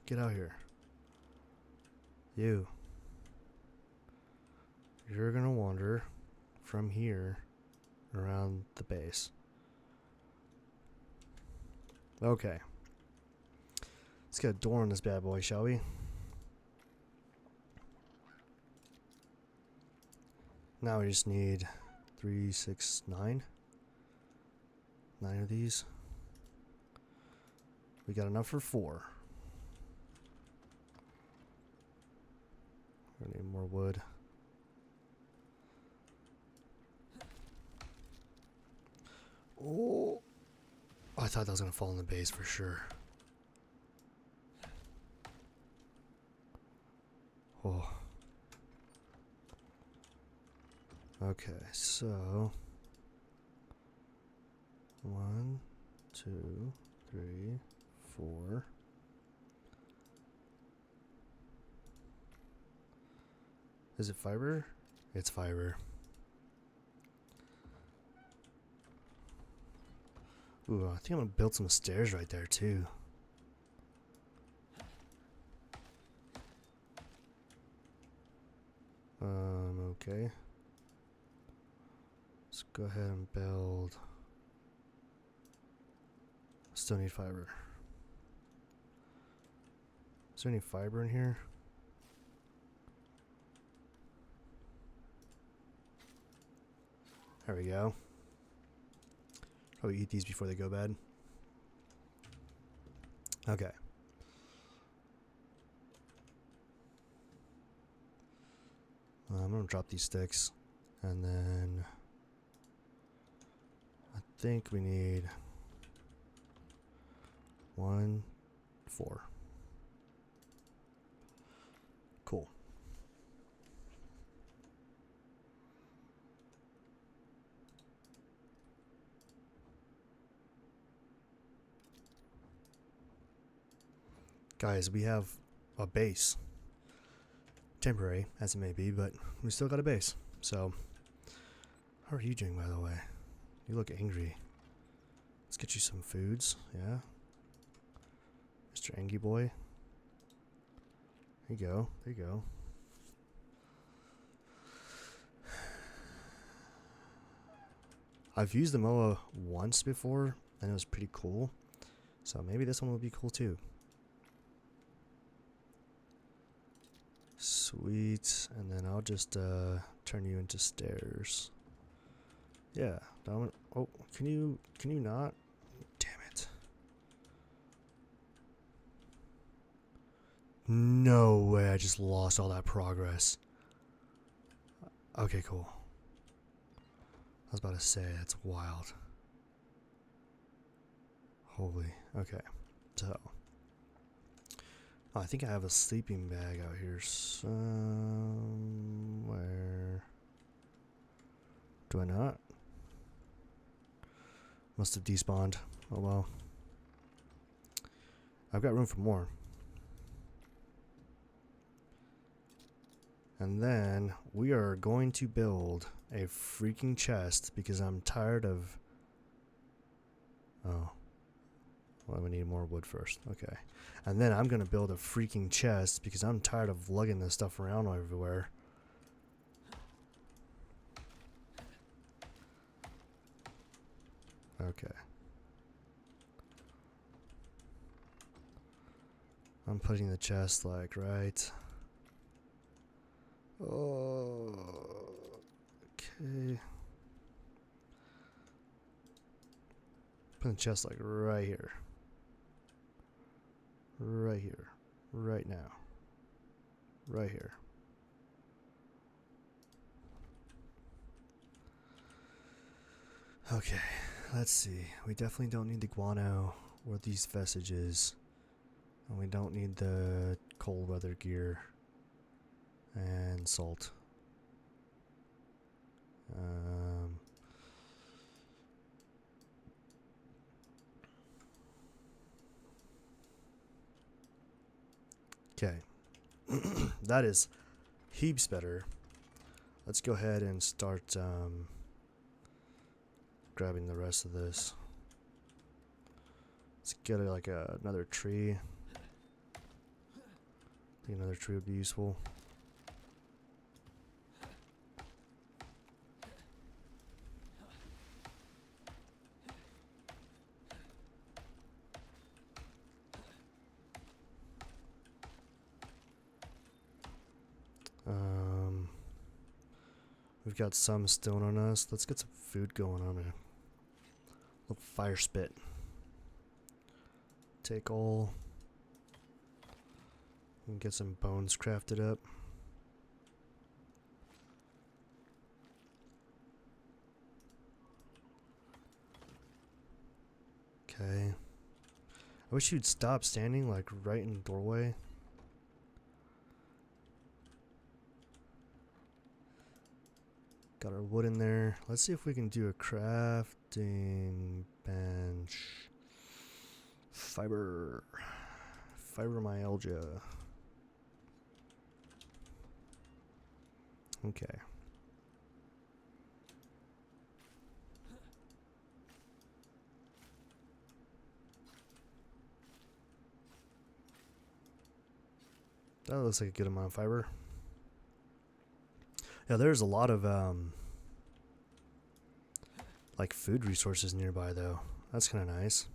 Get out here. You. You're gonna wander from here around the base. Okay. Let's get a door on this bad boy, shall we? Now we just need 3, 6, 9. 9 of these. We got enough for 4. We need more wood. Oh, I thought that was gonna fall in the base for sure. Oh. Okay, so 1, 2, 3, 4. Is it fiber? It's fiber. Ooh, I think I'm gonna build some stairs right there too. Okay. Let's go ahead and build. Still need fiber. Is there any fiber in here? There we go. Probably eat these before they go bad. Okay. I'm gonna drop these sticks, and then I think we need 1, 4. Cool. Guys, we have a base. Temporary, as it may be, but we still got a base. So, how are you doing, by the way? You look angry. Let's get you some foods, yeah? Mr. Angie Boy. There you go, there you go. I've used the MOA once before, and it was pretty cool. So maybe this one will be cool too. Sweet, and then I'll just turn you into stairs. Yeah, oh, can you not? Damn it. No way, I just lost all that progress. Okay, cool. I was about to say, that's wild. Holy, okay. So, I think I have a sleeping bag out here somewhere. Do I not? Must have despawned. Oh well. I've got room for more. And then we are going to build a freaking chest because I'm tired of... Oh. Well, we need more wood first. Okay. And then I'm going to build a freaking chest because I'm tired of lugging this stuff around everywhere. Okay. I'm putting the chest like right. Oh. Okay. Put the chest like right here. Right here. Right now. Right here. Okay, let's see. We definitely don't need the guano or these vestiges. And we don't need the cold weather gear and salt. Okay. That is heaps better. Let's go ahead and start grabbing the rest of this. Let's get like another tree. I think another tree would be useful. We've got some stone on us. Let's get some food going on a little fire spit. Take all. And get some bones crafted up. Okay. I wish you'd stop standing like right in the doorway. Got our wood in there. Let's see if we can do a crafting bench. Fibromyalgia. Okay. That looks like a good amount of fiber. Yeah, there's a lot of like food resources nearby though. That's kind of nice.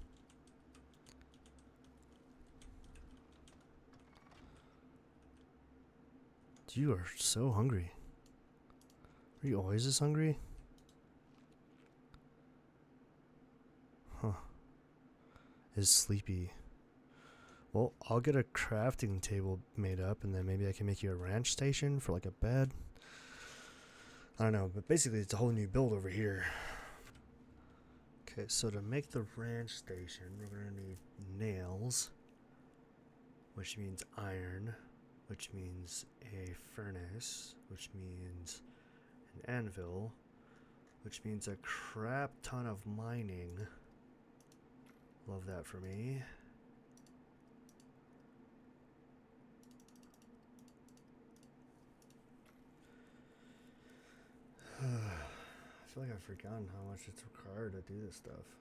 You are so hungry. Are you always this hungry? Huh. Is sleepy. Well, I'll get a crafting table made up and then maybe I can make you a ranch station for like a bed. I don't know, but basically it's a whole new build over here. Okay, so to make the ranch station, we're gonna need nails, which means iron, which means a furnace, which means an anvil, which means a crap ton of mining. Love that for me. I feel like I've forgotten how much it's required to do this stuff.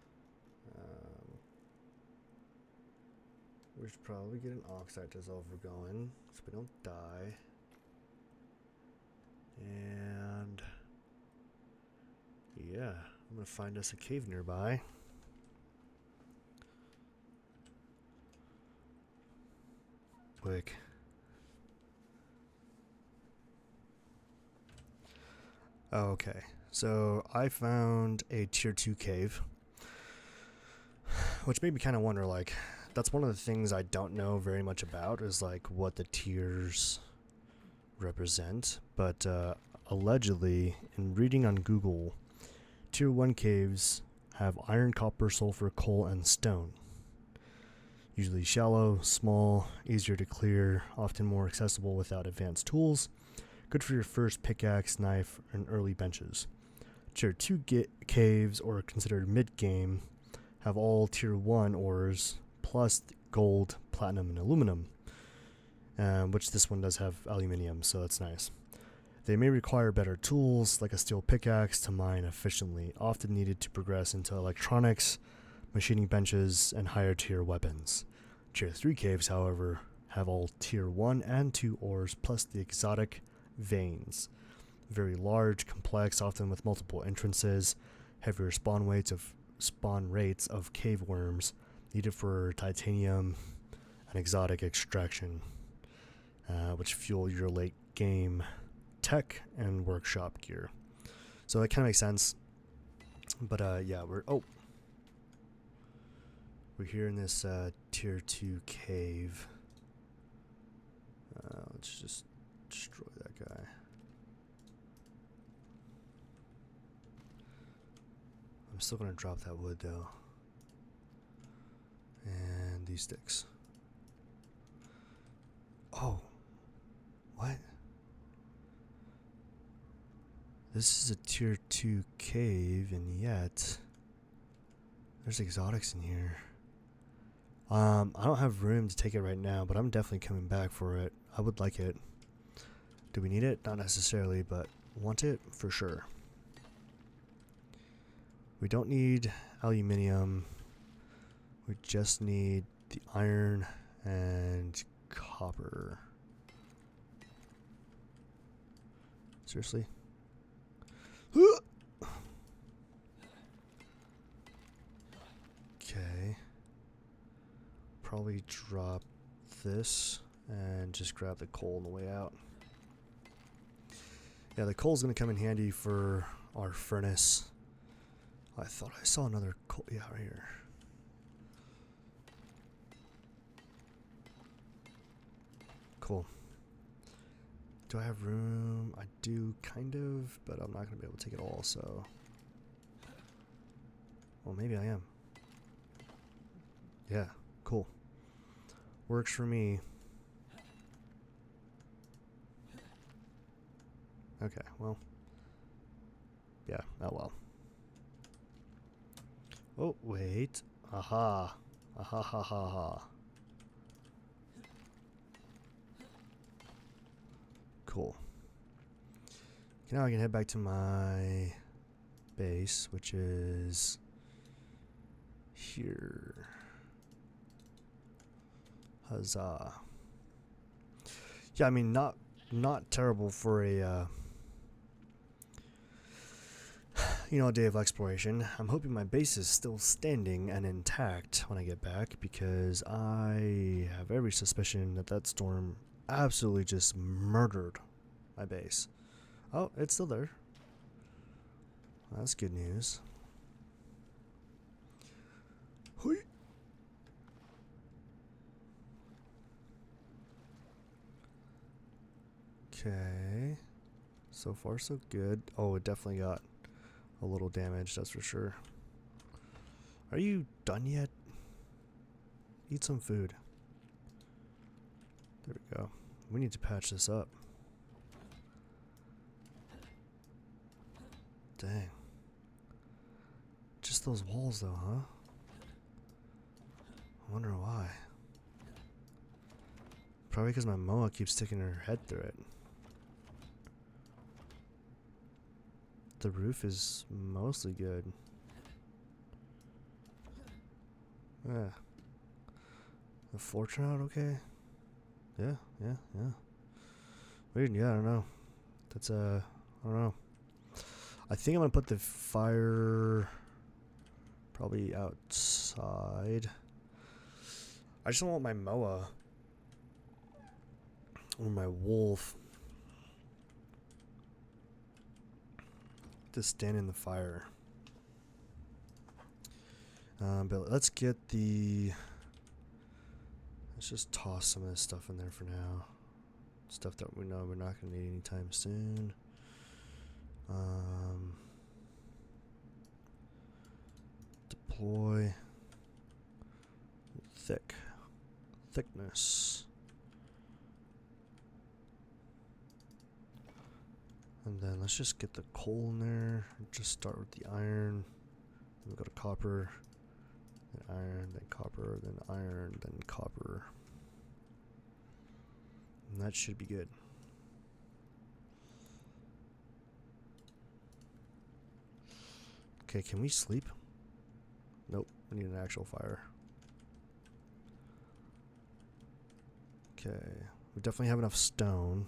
We should probably get an oxide dissolver going so we don't die. And yeah, I'm gonna find us a cave nearby. Quick. Okay, so I found a tier 2 cave, which made me kind of wonder, like, that's one of the things I don't know very much about, is like what the tiers represent, but allegedly, in reading on Google, tier 1 caves have iron, copper, sulfur, coal, and stone. Usually shallow, small, easier to clear, often more accessible without advanced tools. Good for your first pickaxe, knife, and early benches. Tier 2 caves, or considered mid-game, have all tier 1 ores, plus gold, platinum, and aluminum. Which this one does have aluminium, so that's nice. They may require better tools, like a steel pickaxe, to mine efficiently, often needed to progress into electronics, machining benches, and higher tier weapons. Tier 3 caves, however, have all tier 1 and 2 ores, plus the exotic veins. Very large, complex, often with multiple entrances, heavier spawn rates of cave worms, needed for titanium and exotic extraction, which fuel your late game tech and workshop gear. So that kind of makes sense. But yeah, we're here in this tier 2 cave. Let's just destroy that guy. I'm still gonna drop that wood though. And these sticks. Oh. What? This is a tier 2 cave, and yet there's exotics in here. I don't have room to take it right now, but I'm definitely coming back for it. I would like it. Do we need it? Not necessarily, but want it for sure. We don't need aluminium. We just need the iron and copper. Seriously? Okay. Probably drop this and just grab the coal on the way out. Yeah, the coal's gonna come in handy for our furnace. I thought I saw another coal. Yeah, right here. Cool. Do I have room? I do, kind of, but I'm not gonna be able to take it all, so. Well, maybe I am. Yeah, cool. Works for me. Okay, well. Yeah, oh well. Oh, wait. Aha. Aha ha ha ha. Cool. Okay, now I can head back to my base, which is here. Huzzah. Yeah, I mean, not terrible for a a day of exploration. I'm hoping my base is still standing and intact when I get back, because I have every suspicion that that storm absolutely just murdered my base. Oh, it's still there. That's good news. Hui. Okay. So far, so good. Oh, it definitely got a little damage, that's for sure. Are you done yet? Eat some food. There we go. We need to patch this up. Dang. Just those walls though, huh? I wonder why. Probably because my Moa keeps sticking her head through it. The roof is mostly good. Yeah. The floor turned out okay? Yeah. Weird, yeah, I don't know. That's I don't know. I think I'm gonna put the fire probably outside. I just don't want my Moa or my wolf to stand in the fire. But let's get the. Let's just toss some of this stuff in there for now. Stuff that we know we're not going to need anytime soon. Deploy. Thickness. And then let's just get the coal in there. Just start with the iron. Then we go to copper. Then iron, then copper, then iron, then copper. And that should be good. Okay, can we sleep? Nope, we need an actual fire. Okay, we definitely have enough stone.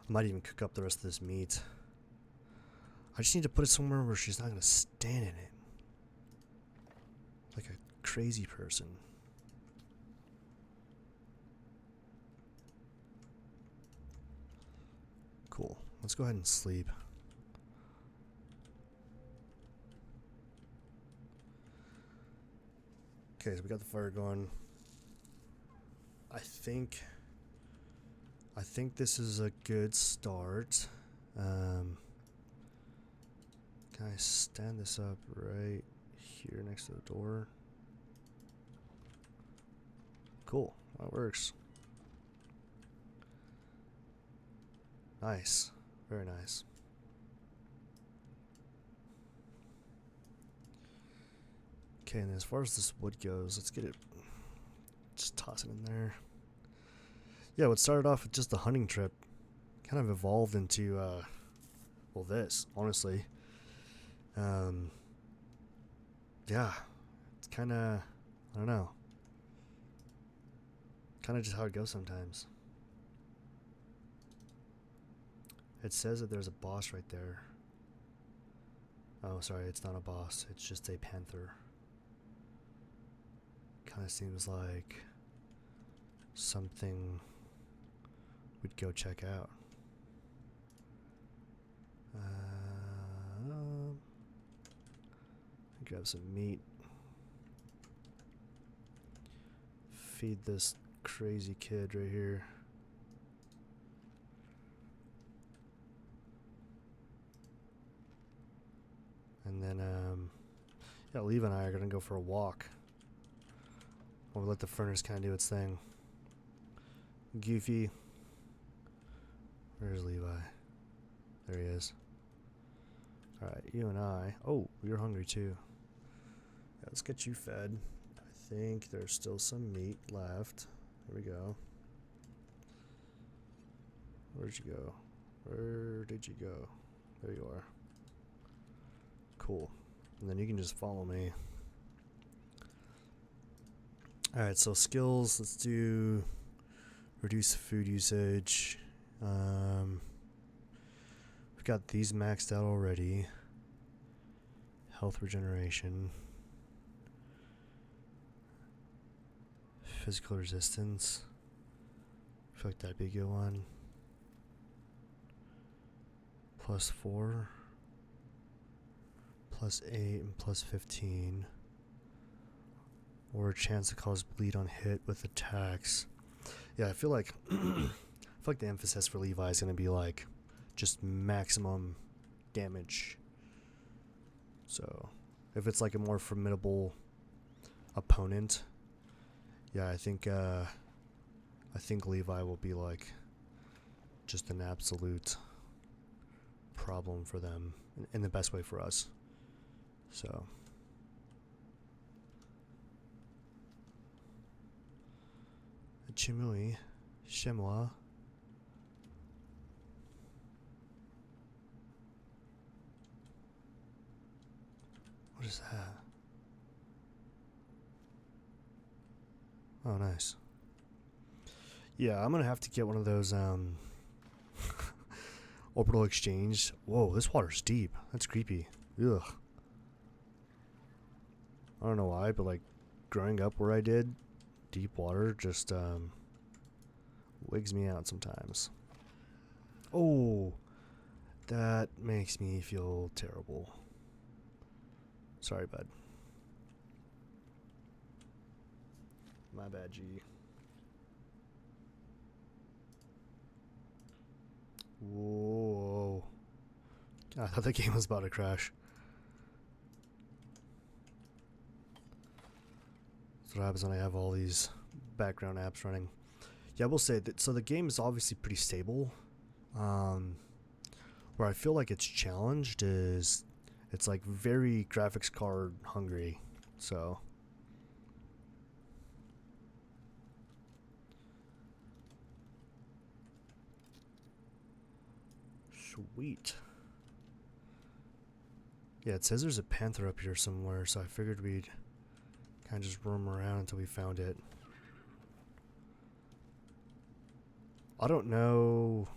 I might even cook up the rest of this meat. I just need to put it somewhere where she's not going to stand in it. Like a crazy person. Cool. Let's go ahead and sleep. Okay, so we got the fire going. I think this is a good start. Can I stand this up right here next to the door? Cool, that works. Nice, very nice. Okay, and as far as this wood goes, let's get it. Just toss it in there. Yeah, what started off with just the hunting trip kind of evolved into, well, this, honestly. Yeah, it's kind of, I don't know, kind of just how it goes sometimes. It says that there's a boss right there. Oh, sorry, it's not a boss. It's just a panther. Kind of seems like something we'd go check out. Grab some meat. Feed this crazy kid right here. And then, yeah, Levi and I are gonna go for a walk. We'll let the furnace kind of do its thing. Goofy. Where's Levi? There he is. Alright, you and I. Oh, you're hungry too. Yeah, let's get you fed. I think there's still some meat left. Here we go. Where'd you go? Where did you go? There you are. Cool. And then you can just follow me. Alright, so skills. Let's do reduce food usage. We've got these maxed out already. Health regeneration. Physical resistance. I feel like that'd be a good one. +4. +8 and +15. Or a chance to cause bleed on hit with attacks. Yeah, I feel like the emphasis for Levi is gonna be like just maximum damage. So if it's like a more formidable opponent, yeah, I think Levi will be like just an absolute problem for them in the best way for us. So Chimui, chez moi. What is that? Oh, nice. Yeah, I'm gonna have to get one of those orbital exchange. Whoa, this water's deep. That's creepy. Ugh. I don't know why, but like growing up where I did, deep water just wigs me out sometimes. Oh, that makes me feel terrible. Sorry, bud. My bad, G. Whoa. I thought the game was about to crash. That's what happens when I have all these background apps running. Yeah, I will say that, so the game is obviously pretty stable. Where I feel like it's challenged is it's like very graphics card hungry. So sweet. Yeah, it says there's a panther up here somewhere, so I figured we'd kind of just roam around until we found it. I don't know.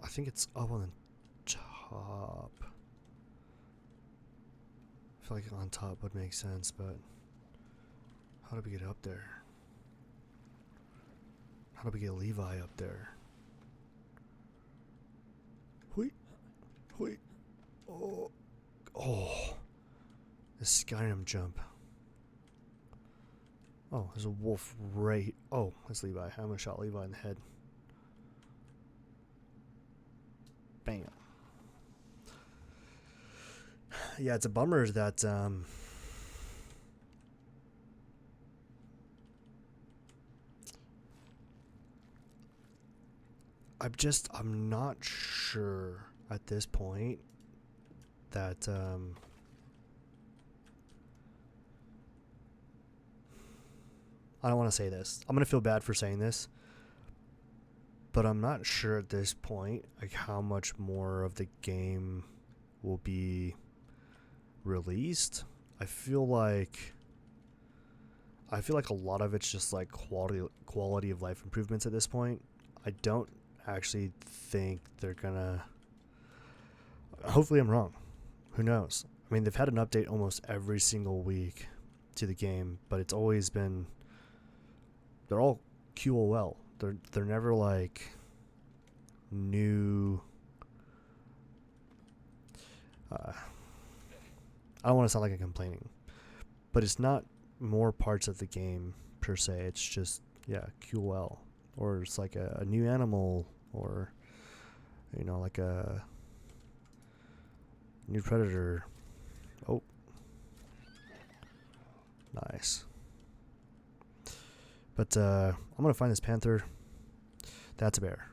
I think it's up on the top. I feel like on top would make sense, but how do we get up there? How do we get Levi up there? Wait. Wait. Oh. Oh. The Skyrim jump. Oh, there's a wolf right. Oh, that's Levi. I almost shot Levi in the head. Bam. Yeah, it's a bummer that I'm not sure at this point that I don't want to say this. I'm going to feel bad for saying this. But I'm not sure at this point like how much more of the game will be released I feel like a lot of it's just like quality of life improvements at this point. I don't actually think they're gonna. Hopefully, I'm wrong. Who knows? I mean, they've had an update almost every single week to the game, but it's always been. They're all QOL. They're never like new. I don't want to sound like I'm complaining, but it's not more parts of the game per se. It's just QOL, or it's like a new animal, or like a new predator. Oh, nice. But I'm gonna find this panther. That's a bear.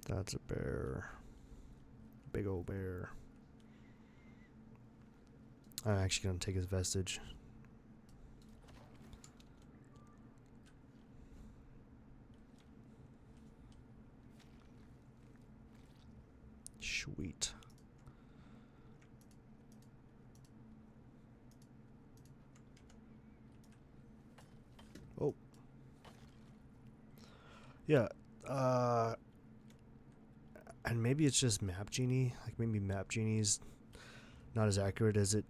That's a bear. Big old bear. I'm actually gonna take his vestige. Sweet. Oh. Yeah. And maybe it's just Map Genie. Like maybe Map Genie's not as accurate as it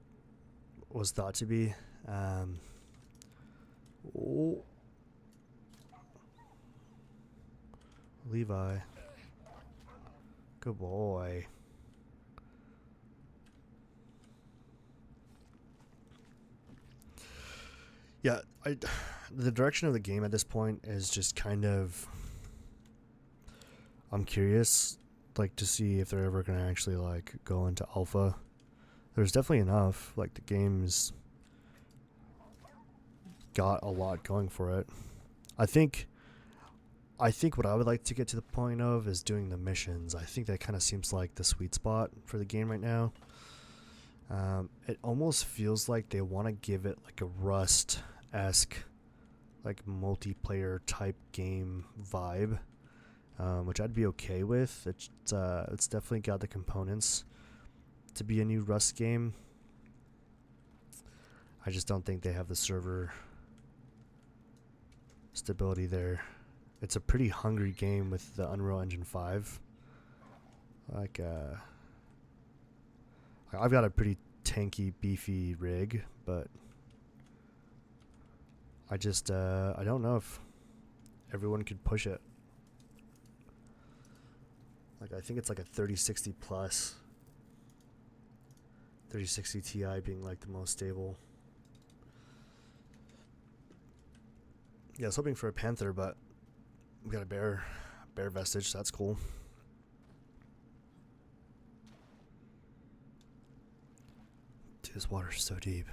was thought to be. Oh. Levi. Good boy. Yeah, the direction of the game at this point is just kind of. I'm curious, like, to see if they're ever gonna actually like go into alpha. There's definitely enough. Like the game's got a lot going for it. I think what I would like to get to the point of is doing the missions. I think that kind of seems like the sweet spot for the game right now. It almost feels like they want to give it like a Rust-esque, like multiplayer type game vibe, which I'd be okay with. It's definitely got the components to be a new Rust game. I just don't think they have the server stability there. It's a pretty hungry game with the Unreal Engine 5. Like, I've got a pretty tanky, beefy rig, but I just, I don't know if everyone could push it. Like, I think it's like a 3060 plus. 3060 Ti being like the most stable. Yeah, I was hoping for a panther, but we got a bear vestige, so that's cool. Dude, this water's so deep.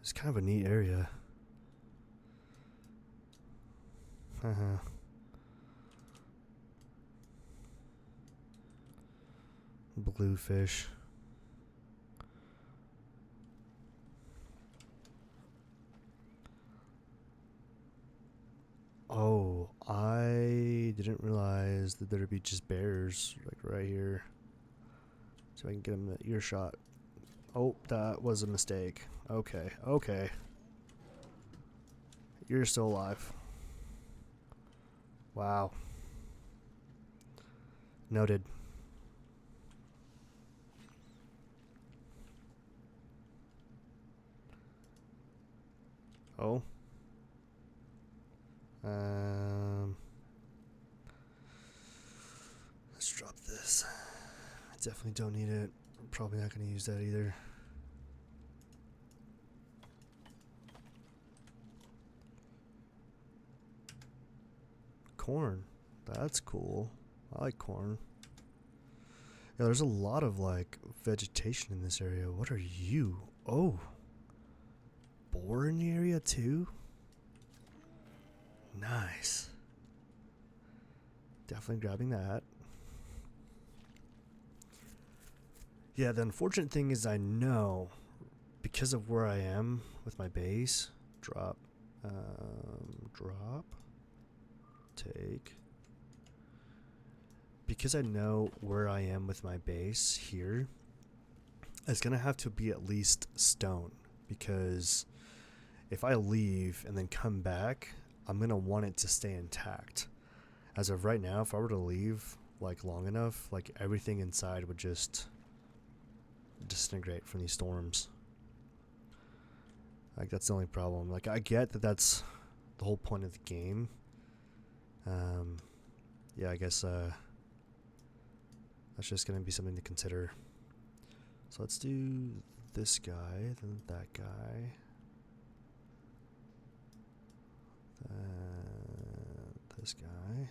It's kind of a neat area. Bluefish. Oh, I didn't realize that there'd be just bears like right here. So I can get him the earshot. Oh, that was a mistake. Okay. You're still alive. Wow. Noted. Oh. Let's drop this. I definitely don't need it. I'm probably not going to use that either. Corn. That's cool. I like corn. Yeah, there's a lot of like vegetation in this area. What are you? Oh. Boar in the area too? Nice. Definitely grabbing that. Yeah, the unfortunate thing is I know because of where I am with my base, drop. Drop. Take. Because I know where I am with my base here, it's going to have to be at least stone. Because if I leave and then come back, I'm going to want it to stay intact. As of right now, if I were to leave like long enough, like everything inside would just disintegrate from these storms. Like that's the only problem. Like I get that that's the whole point of the game. Yeah, I guess that's just gonna be something to consider. So let's do this guy, then that guy, this guy,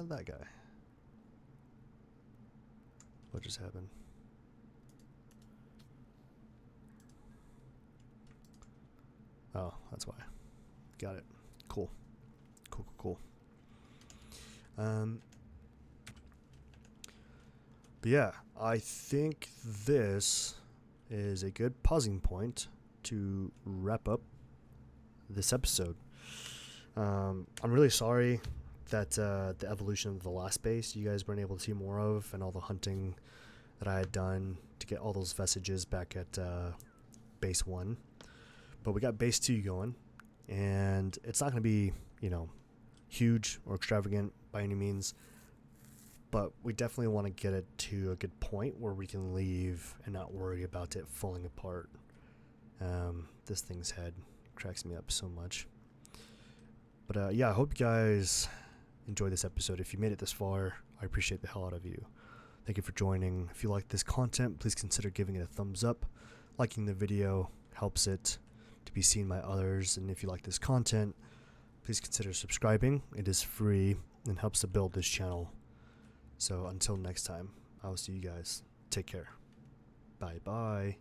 that guy. What just happened? Oh, that's why. Got it. Cool. Cool. But yeah, I think this is a good pausing point to wrap up this episode. I'm really sorry that the evolution of the last base you guys weren't able to see more of, and all the hunting that I had done to get all those vestiges back at base 1. But we got base 2 going, and it's not going to be, huge or extravagant by any means, but we definitely want to get it to a good point where we can leave and not worry about it falling apart. This thing's head cracks me up so much. But yeah, I hope you guys enjoyed this episode. If you made it this far, I appreciate the hell out of you. Thank you for joining. If you like this content, please consider giving it a thumbs up. Liking the video helps it to be seen by others, and if you like this content, please consider subscribing. It is free and helps to build this channel. So until next time, I will see you guys. Take care. Bye bye.